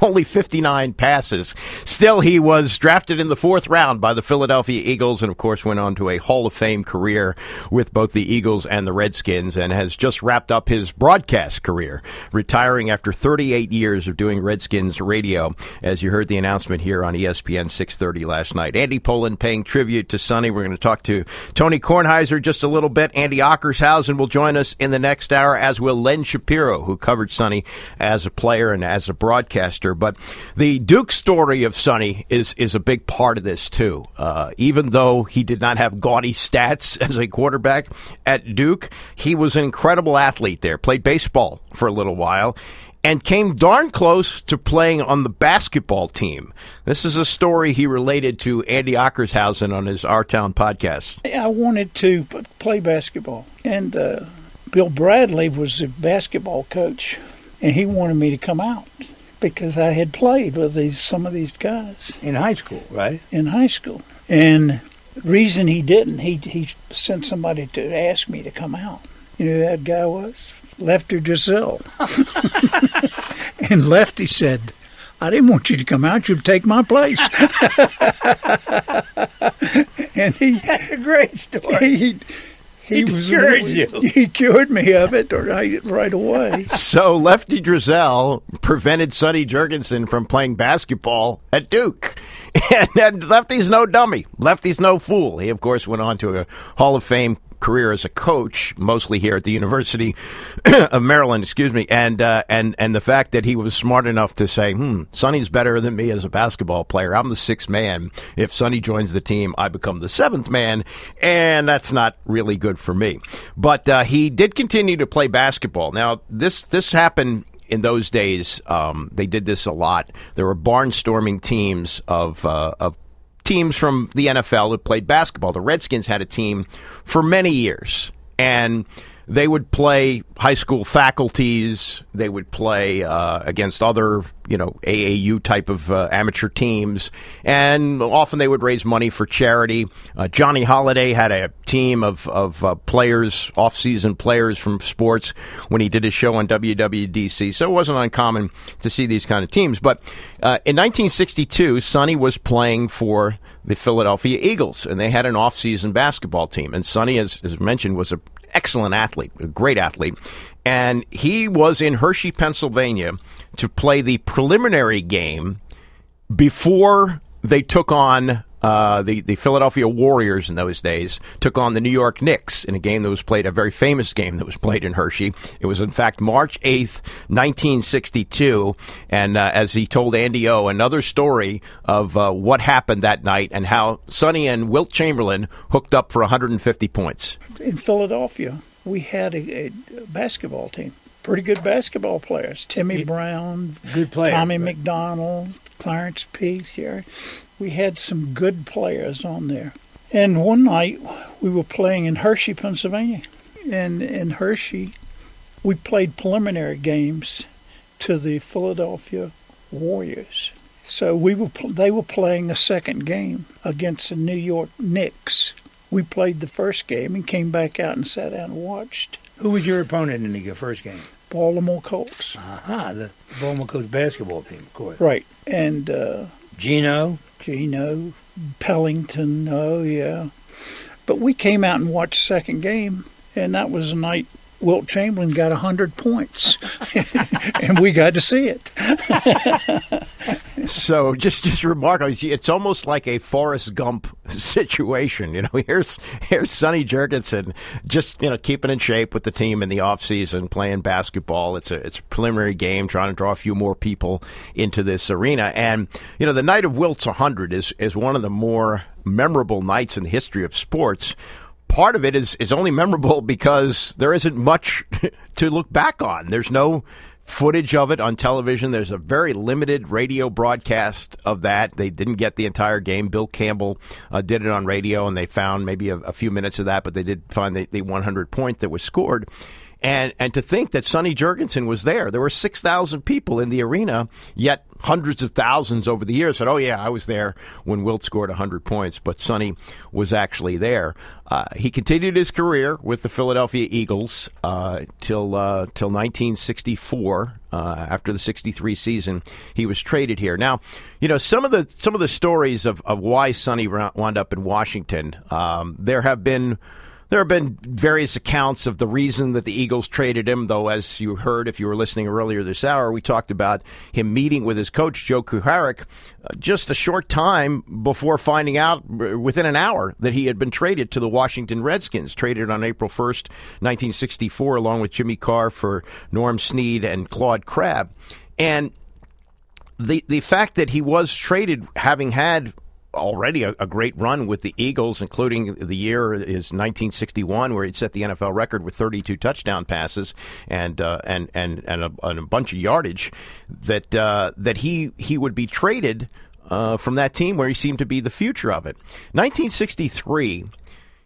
only 59 passes. Still, he was drafted in the 4th round by the Philadelphia Eagles and, of course, went on to a Hall of Fame career with both the Eagles and the Redskins, and has just wrapped up his broadcast career, retiring after 38 years of doing Redskins radio, as you heard the announcement here on ESPN 630 last night. Andy Pollin paying tribute to Sonny. We're going to talk to Tony Kornheiser Kornheiser just a little bit. Andy Ockershausen will join us in the next hour, as will Len Shapiro, who covered Sonny as a player and as a broadcaster. But the Duke story of Sonny is a big part of this, too. Even though he did not have gaudy stats as a quarterback at Duke, he was an incredible athlete there, played baseball for a little while, and came darn close to playing on the basketball team. This is a story he related to Andy Ockershausen on his Our Town podcast. I wanted to play basketball, and Bill Bradley was the basketball coach, and he wanted me to come out because I had played with some of these guys. In high school, right? In high school. And the reason he didn't, he sent somebody to ask me to come out. You know who that guy was? Lefty Driesell. And Lefty said, I didn't want you to come out. You'd take my place. And that's a great story. He cured you. He cured me of it right away. So Lefty Driesell prevented Sonny Jurgensen from playing basketball at Duke. And Lefty's no dummy. Lefty's no fool. He, of course, went on to a Hall of Fame career as a coach, mostly here at the University of Maryland, and the fact that he was smart enough to say, Sonny's better than me as a basketball player. I'm the sixth man. If Sonny joins the team, I become the seventh man, and that's not really good for me. But he did continue to play basketball. Now, this happened in those days. They did this a lot. There were barnstorming teams of teams from the NFL who played basketball. The Redskins had a team for many years, and they would play high school faculties. They would play against other, AAU type of amateur teams, and often they would raise money for charity. Johnny Holiday had a team of players, off-season players from sports when he did his show on WWDC, so it wasn't uncommon to see these kind of teams. But in 1962, Sonny was playing for the Philadelphia Eagles, and they had an off-season basketball team. And Sonny, as mentioned, was an excellent athlete, a great athlete. And he was in Hershey, Pennsylvania, to play the preliminary game before they took on the Philadelphia Warriors in those days, took on the New York Knicks in a game that was played, a very famous game that was played in Hershey. It was, in fact, March 8th, 1962. And as he told Andy O, another story of what happened that night and how Sonny and Wilt Chamberlain hooked up for 150 points. In Philadelphia, we had a basketball team. Pretty good basketball players. Timmy Brown, good player, Tommy McDonald, Clarence Peace here. We had some good players on there. And one night, we were playing in Hershey, Pennsylvania. And in Hershey, we played preliminary games to the Philadelphia Warriors. So they were playing a second game against the New York Knicks. We played the first game and came back out and sat down and watched. Who was your opponent in the first game? Baltimore Colts. The Baltimore Colts basketball team, of course. Right. And Gino, Pellington, oh yeah. But we came out and watched the second game, and that was the night Wilt Chamberlain got 100 points, and we got to see it. So just remarkable. It's almost like a Forrest Gump situation. Here's Sonny Jurgensen just keeping in shape with the team in the off season, playing basketball. It's a preliminary game, trying to draw a few more people into this arena. And the night of Wilt's 100 is one of the more memorable nights in the history of sports. Part of it is only memorable because there isn't much to look back on. There's no footage of it on television. There's a very limited radio broadcast of that. They didn't get the entire game. Bill Campbell did it on radio, and they found maybe a few minutes of that, but they did find the 100 point that was scored. And to think that Sonny Jurgensen was there. There were 6,000 people in the arena, yet hundreds of thousands over the years said, oh, yeah, I was there when Wilt scored 100 points. But Sonny was actually there. He continued his career with the Philadelphia Eagles till 1964. After the 63 season, he was traded here. Now, some of the stories of why Sonny wound up in Washington, there have been There have been various accounts of the reason that the Eagles traded him, though, as you heard if you were listening earlier this hour, we talked about him meeting with his coach, Joe Kuharich, just a short time before finding out, within an hour, that he had been traded to the Washington Redskins, traded on April 1st, 1964, along with Jimmy Carr for Norm Snead and Claude Crabb. And the fact that he was traded, having had already a great run with the Eagles, including the year is 1961, where he'd set the NFL record with 32 touchdown passes and a bunch of yardage. That he would be traded from that team where he seemed to be the future of it. 1963,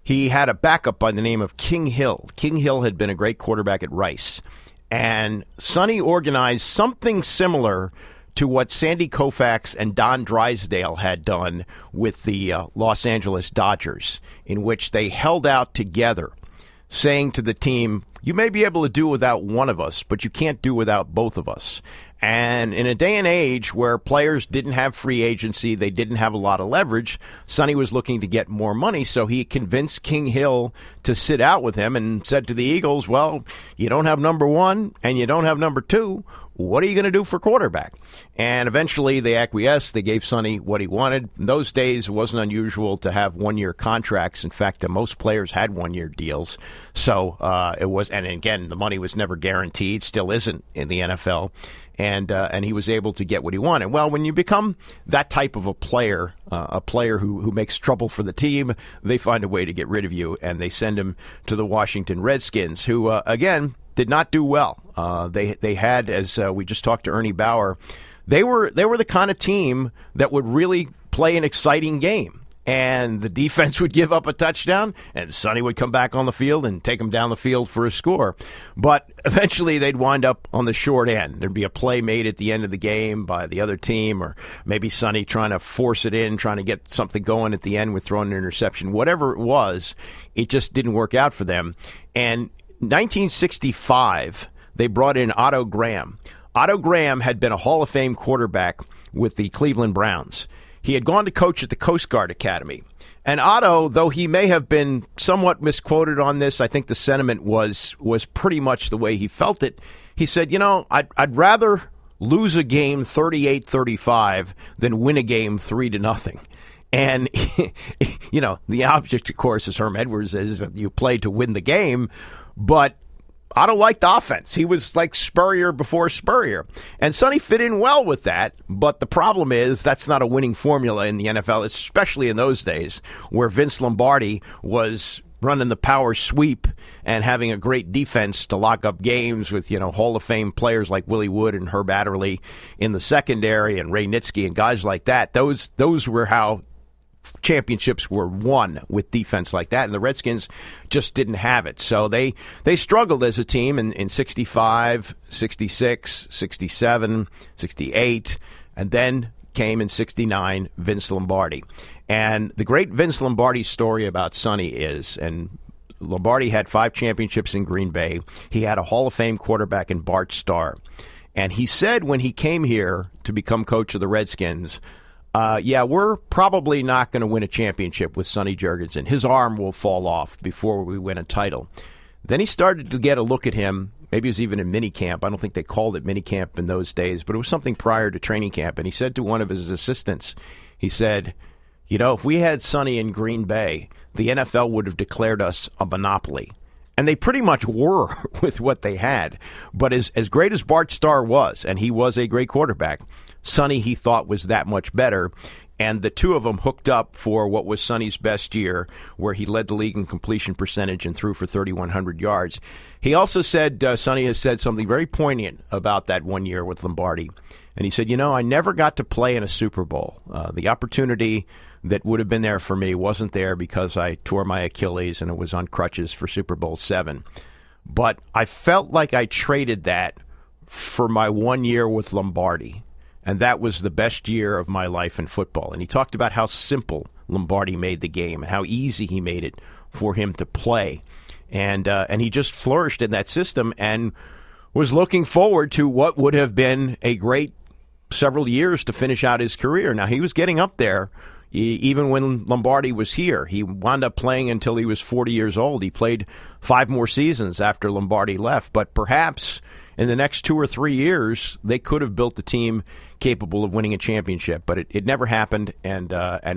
he had a backup by the name of King Hill. King Hill had been a great quarterback at Rice, and Sonny organized something similar to what Sandy Koufax and Don Drysdale had done with the Los Angeles Dodgers, in which they held out together, saying to the team, you may be able to do without one of us, but you can't do without both of us. And in a day and age where players didn't have free agency, they didn't have a lot of leverage, Sonny was looking to get more money, so he convinced King Hill to sit out with him and said to the Eagles, well, you don't have number one and you don't have number two. What are you going to do for quarterback? And eventually they acquiesced. They gave Sonny what he wanted. In those days, it wasn't unusual to have one-year contracts. In fact, most players had one-year deals. So it was, and again, the money was never guaranteed, still isn't in the NFL. And he was able to get what he wanted. Well, when you become that type of a player who makes trouble for the team, they find a way to get rid of you, and they send him to the Washington Redskins, who, again, did not do well. They had, as we just talked to Ernie Bauer, they were the kind of team that would really play an exciting game. And the defense would give up a touchdown, and Sonny would come back on the field and take them down the field for a score. But eventually they'd wind up on the short end. There'd be a play made at the end of the game by the other team, or maybe Sonny trying to force it in, trying to get something going at the end with throwing an interception. Whatever it was, it just didn't work out for them. And 1965, they brought in Otto Graham. Otto Graham had been a Hall of Fame quarterback with the Cleveland Browns. He had gone to coach at the Coast Guard Academy. And Otto, though he may have been somewhat misquoted on this, I think the sentiment was pretty much the way he felt it. He said, I'd rather lose a game 38-35 than win a game 3-0. And, the object, of course, as Herm Edwards is that you play to win the game, but Otto liked offense. He was like Spurrier before Spurrier. And Sonny fit in well with that, but the problem is that's not a winning formula in the NFL, especially in those days where Vince Lombardi was running the power sweep and having a great defense to lock up games with, Hall of Fame players like Willie Wood and Herb Adderley in the secondary and Ray Nitschke and guys like that. Those were how championships were won, with defense like that, and the Redskins just didn't have it. So they struggled as a team in 65, 66, 67, 68, and then came in 69 Vince Lombardi. And the great Vince Lombardi story about Sonny is, and Lombardi had 5 championships in Green Bay. He had a Hall of Fame quarterback in Bart Starr. And he said when he came here to become coach of the Redskins, we're probably not going to win a championship with Sonny Jurgensen. His arm will fall off before we win a title. Then he started to get a look at him. Maybe it was even in minicamp. I don't think they called it minicamp in those days, but it was something prior to training camp. And he said to one of his assistants, he said, if we had Sonny in Green Bay, the NFL would have declared us a monopoly. And they pretty much were with what they had. But as great as Bart Starr was, and he was a great quarterback, Sonny, he thought, was that much better. And the two of them hooked up for what was Sonny's best year, where he led the league in completion percentage and threw for 3,100 yards. He also said, Sonny has said something very poignant about that one year with Lombardi. And he said, I never got to play in a Super Bowl. The opportunity that would have been there for me wasn't there because I tore my Achilles and it was on crutches for Super Bowl VII. But I felt like I traded that for my 1 year with Lombardi. And that was the best year of my life in football. And he talked about how simple Lombardi made the game and how easy he made it for him to play. And he just flourished in that system and was looking forward to what would have been a great several years to finish out his career. Now, he was getting up there, even when Lombardi was here, he wound up playing until he was 40 years old. He played 5 more seasons after Lombardi left. But perhaps in the next 2 or 3 years, they could have built a team capable of winning a championship. But it never happened. And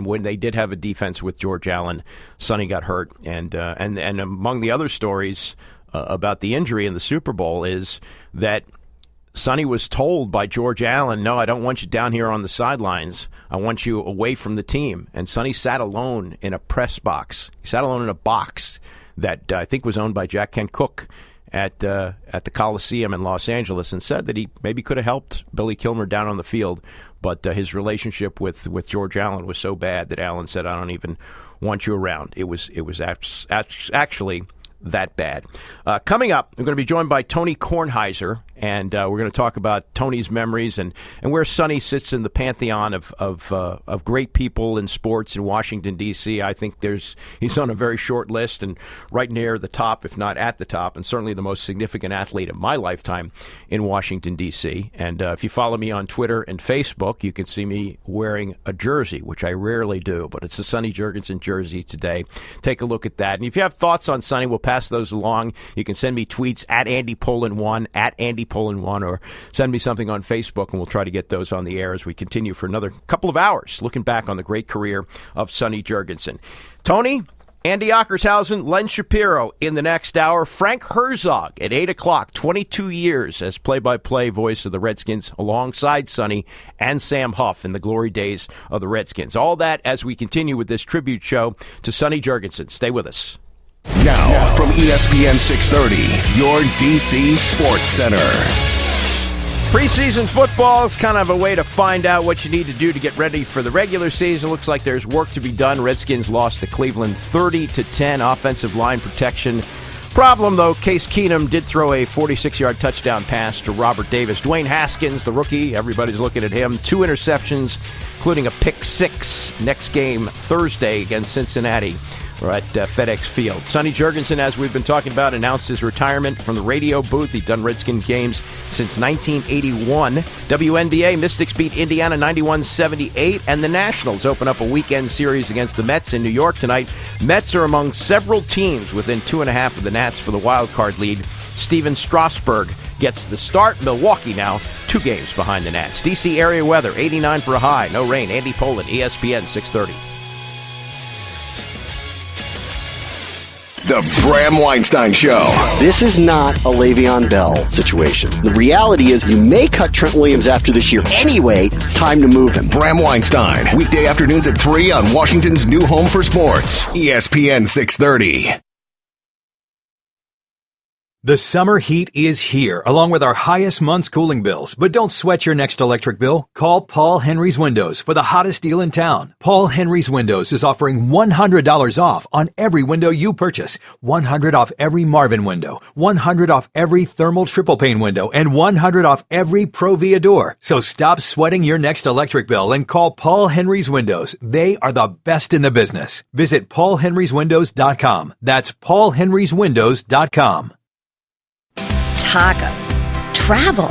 when they did have a defense with George Allen, Sonny got hurt. And among the other stories about the injury in the Super Bowl is that Sonny was told by George Allen, no, I don't want you down here on the sidelines. I want you away from the team. And Sonny sat alone in a press box. He sat alone in a box that I think was owned by Jack Kent Cooke at the Coliseum in Los Angeles, and said that he maybe could have helped Billy Kilmer down on the field. But his relationship with George Allen was so bad that Allen said, I don't even want you around. It was actually that bad. Coming up, we're going to be joined by Tony Kornheiser, and we're going to talk about Tony's memories and where Sonny sits in the pantheon of great people in sports in Washington, D.C. I think he's on a very short list and right near the top, if not at the top, and certainly the most significant athlete of my lifetime in Washington, D.C. And if you follow me on Twitter and Facebook, you can see me wearing a jersey, which I rarely do, but it's a Sonny Jurgensen jersey today. Take a look at that. And if you have thoughts on Sonny, we'll pass those along. You can send me tweets at @AndyPollin1, @AndyPollin1, or send me something on Facebook, and we'll try to get those on the air as we continue for another couple of hours looking back on the great career of Sonny Jurgensen. Tony, Andy Ockershausen, Len Shapiro in the next hour. Frank Herzog at 8 o'clock, 22 years as play-by-play voice of the Redskins alongside Sonny and Sam Huff in the glory days of the Redskins. All that as we continue with this tribute show to Sonny Jurgensen. Stay with us. Now, from ESPN 630, your D.C. Sports Center. Preseason football is kind of a way to find out what you need to do to get ready for the regular season. Looks like there's work to be done. Redskins lost to Cleveland 30-10. Offensive line protection problem, though. Case Keenum did throw a 46-yard touchdown pass to Robert Davis. Dwayne Haskins, the rookie, everybody's looking at him. 2 interceptions, including a pick 6. Next game Thursday against Cincinnati. We're at FedEx Field. Sonny Jurgensen, as we've been talking about, announced his retirement from the radio booth. He'd done Redskin games since 1981. WNBA, Mystics beat Indiana 91-78, and the Nationals open up a weekend series against the Mets in New York tonight. Mets are among several teams within 2.5 of the Nats for the wild card lead. Steven Strasburg gets the start. Milwaukee now 2 games behind the Nats. D.C. area weather, 89 for a high. No rain. Andy Pollin, ESPN 630. The Bram Weinstein Show. This is not a Le'Veon Bell situation. The reality is you may cut Trent Williams after this year anyway. It's time to move him. Bram Weinstein, weekday afternoons at 3 on Washington's new home for sports, ESPN 630. The summer heat is here, along with our highest month's cooling bills. But don't sweat your next electric bill. Call Paul Henry's Windows for the hottest deal in town. Paul Henry's Windows is offering $100 off on every window you purchase. $100 off every Marvin window, $100 off every thermal triple pane window, and $100 off every Provia door. So stop sweating your next electric bill and call Paul Henry's Windows. They are the best in the business. Visit paulhenryswindows.com. That's paulhenryswindows.com. Tacos, travel,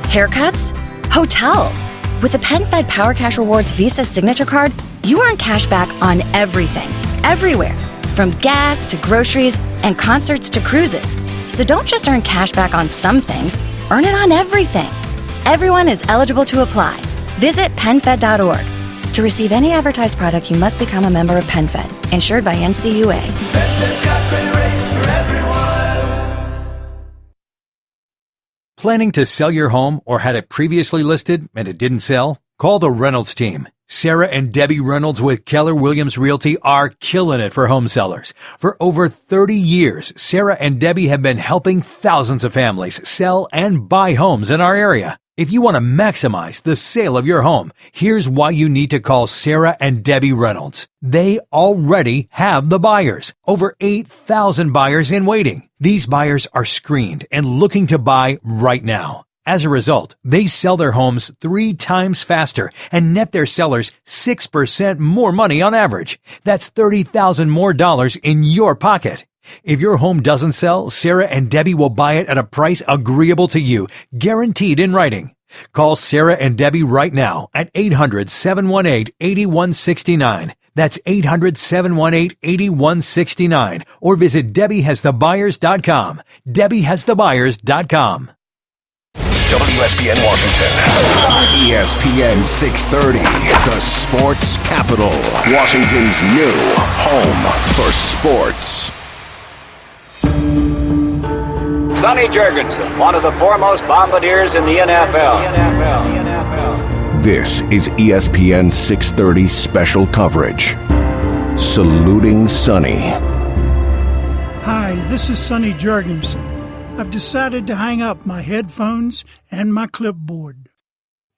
haircuts, hotels. With the PenFed Power Cash Rewards Visa Signature Card, you earn cash back on everything, everywhere, from gas to groceries and concerts to cruises. So don't just earn cash back on some things, earn it on everything. Everyone is eligible to apply. Visit PenFed.org. To receive any advertised product, you must become a member of PenFed, insured by NCUA. PenFed's got great rates for everyone. Planning to sell your home or had it previously listed and it didn't sell? Call the Reynolds team. Sarah and Debbie Reynolds with Keller Williams Realty are killing it for home sellers. For over 30 years, Sarah and Debbie have been helping thousands of families sell and buy homes in our area. If you want to maximize the sale of your home, here's why you need to call Sarah and Debbie Reynolds. They already have the buyers. Over 8,000 buyers in waiting. These buyers are screened and looking to buy right now. As a result, they sell their homes 3 times faster and net their sellers 6% more money on average. That's $30,000 more dollars in your pocket. If your home doesn't sell, Sarah and Debbie will buy it at a price agreeable to you, guaranteed in writing. Call Sarah and Debbie right now at 800-718-8169. That's 800-718-8169. Or visit DebbieHasTheBuyers.com. DebbieHasTheBuyers.com. WSPN Washington. ESPN 630. The Sports Capital. Washington's new home for sports. Sonny Jurgensen, one of the foremost bombardiers in the NFL. This is ESPN 630 special coverage. Saluting Sonny. Hi, this is Sonny Jurgensen. I've decided to hang up my headphones and my clipboard.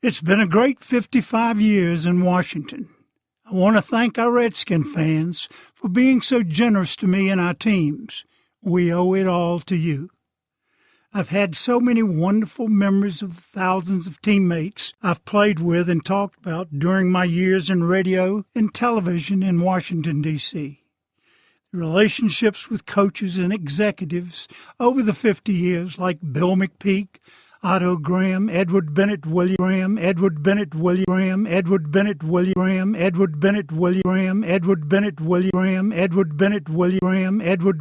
It's been a great 55 years in Washington. I want to thank our Redskin fans for being so generous to me and our teams. We owe it all to you. I've had so many wonderful memories of the thousands of teammates I've played with and talked about during my years in radio and television in Washington, D.C. The relationships with coaches and executives over the 50 years, like Bill McPeak, Otto Graham, Edward Bennett William, Edward Bennett William, Edward Bennett William, Edward Bennett William, Edward Bennett William, Edward Bennett William, Edward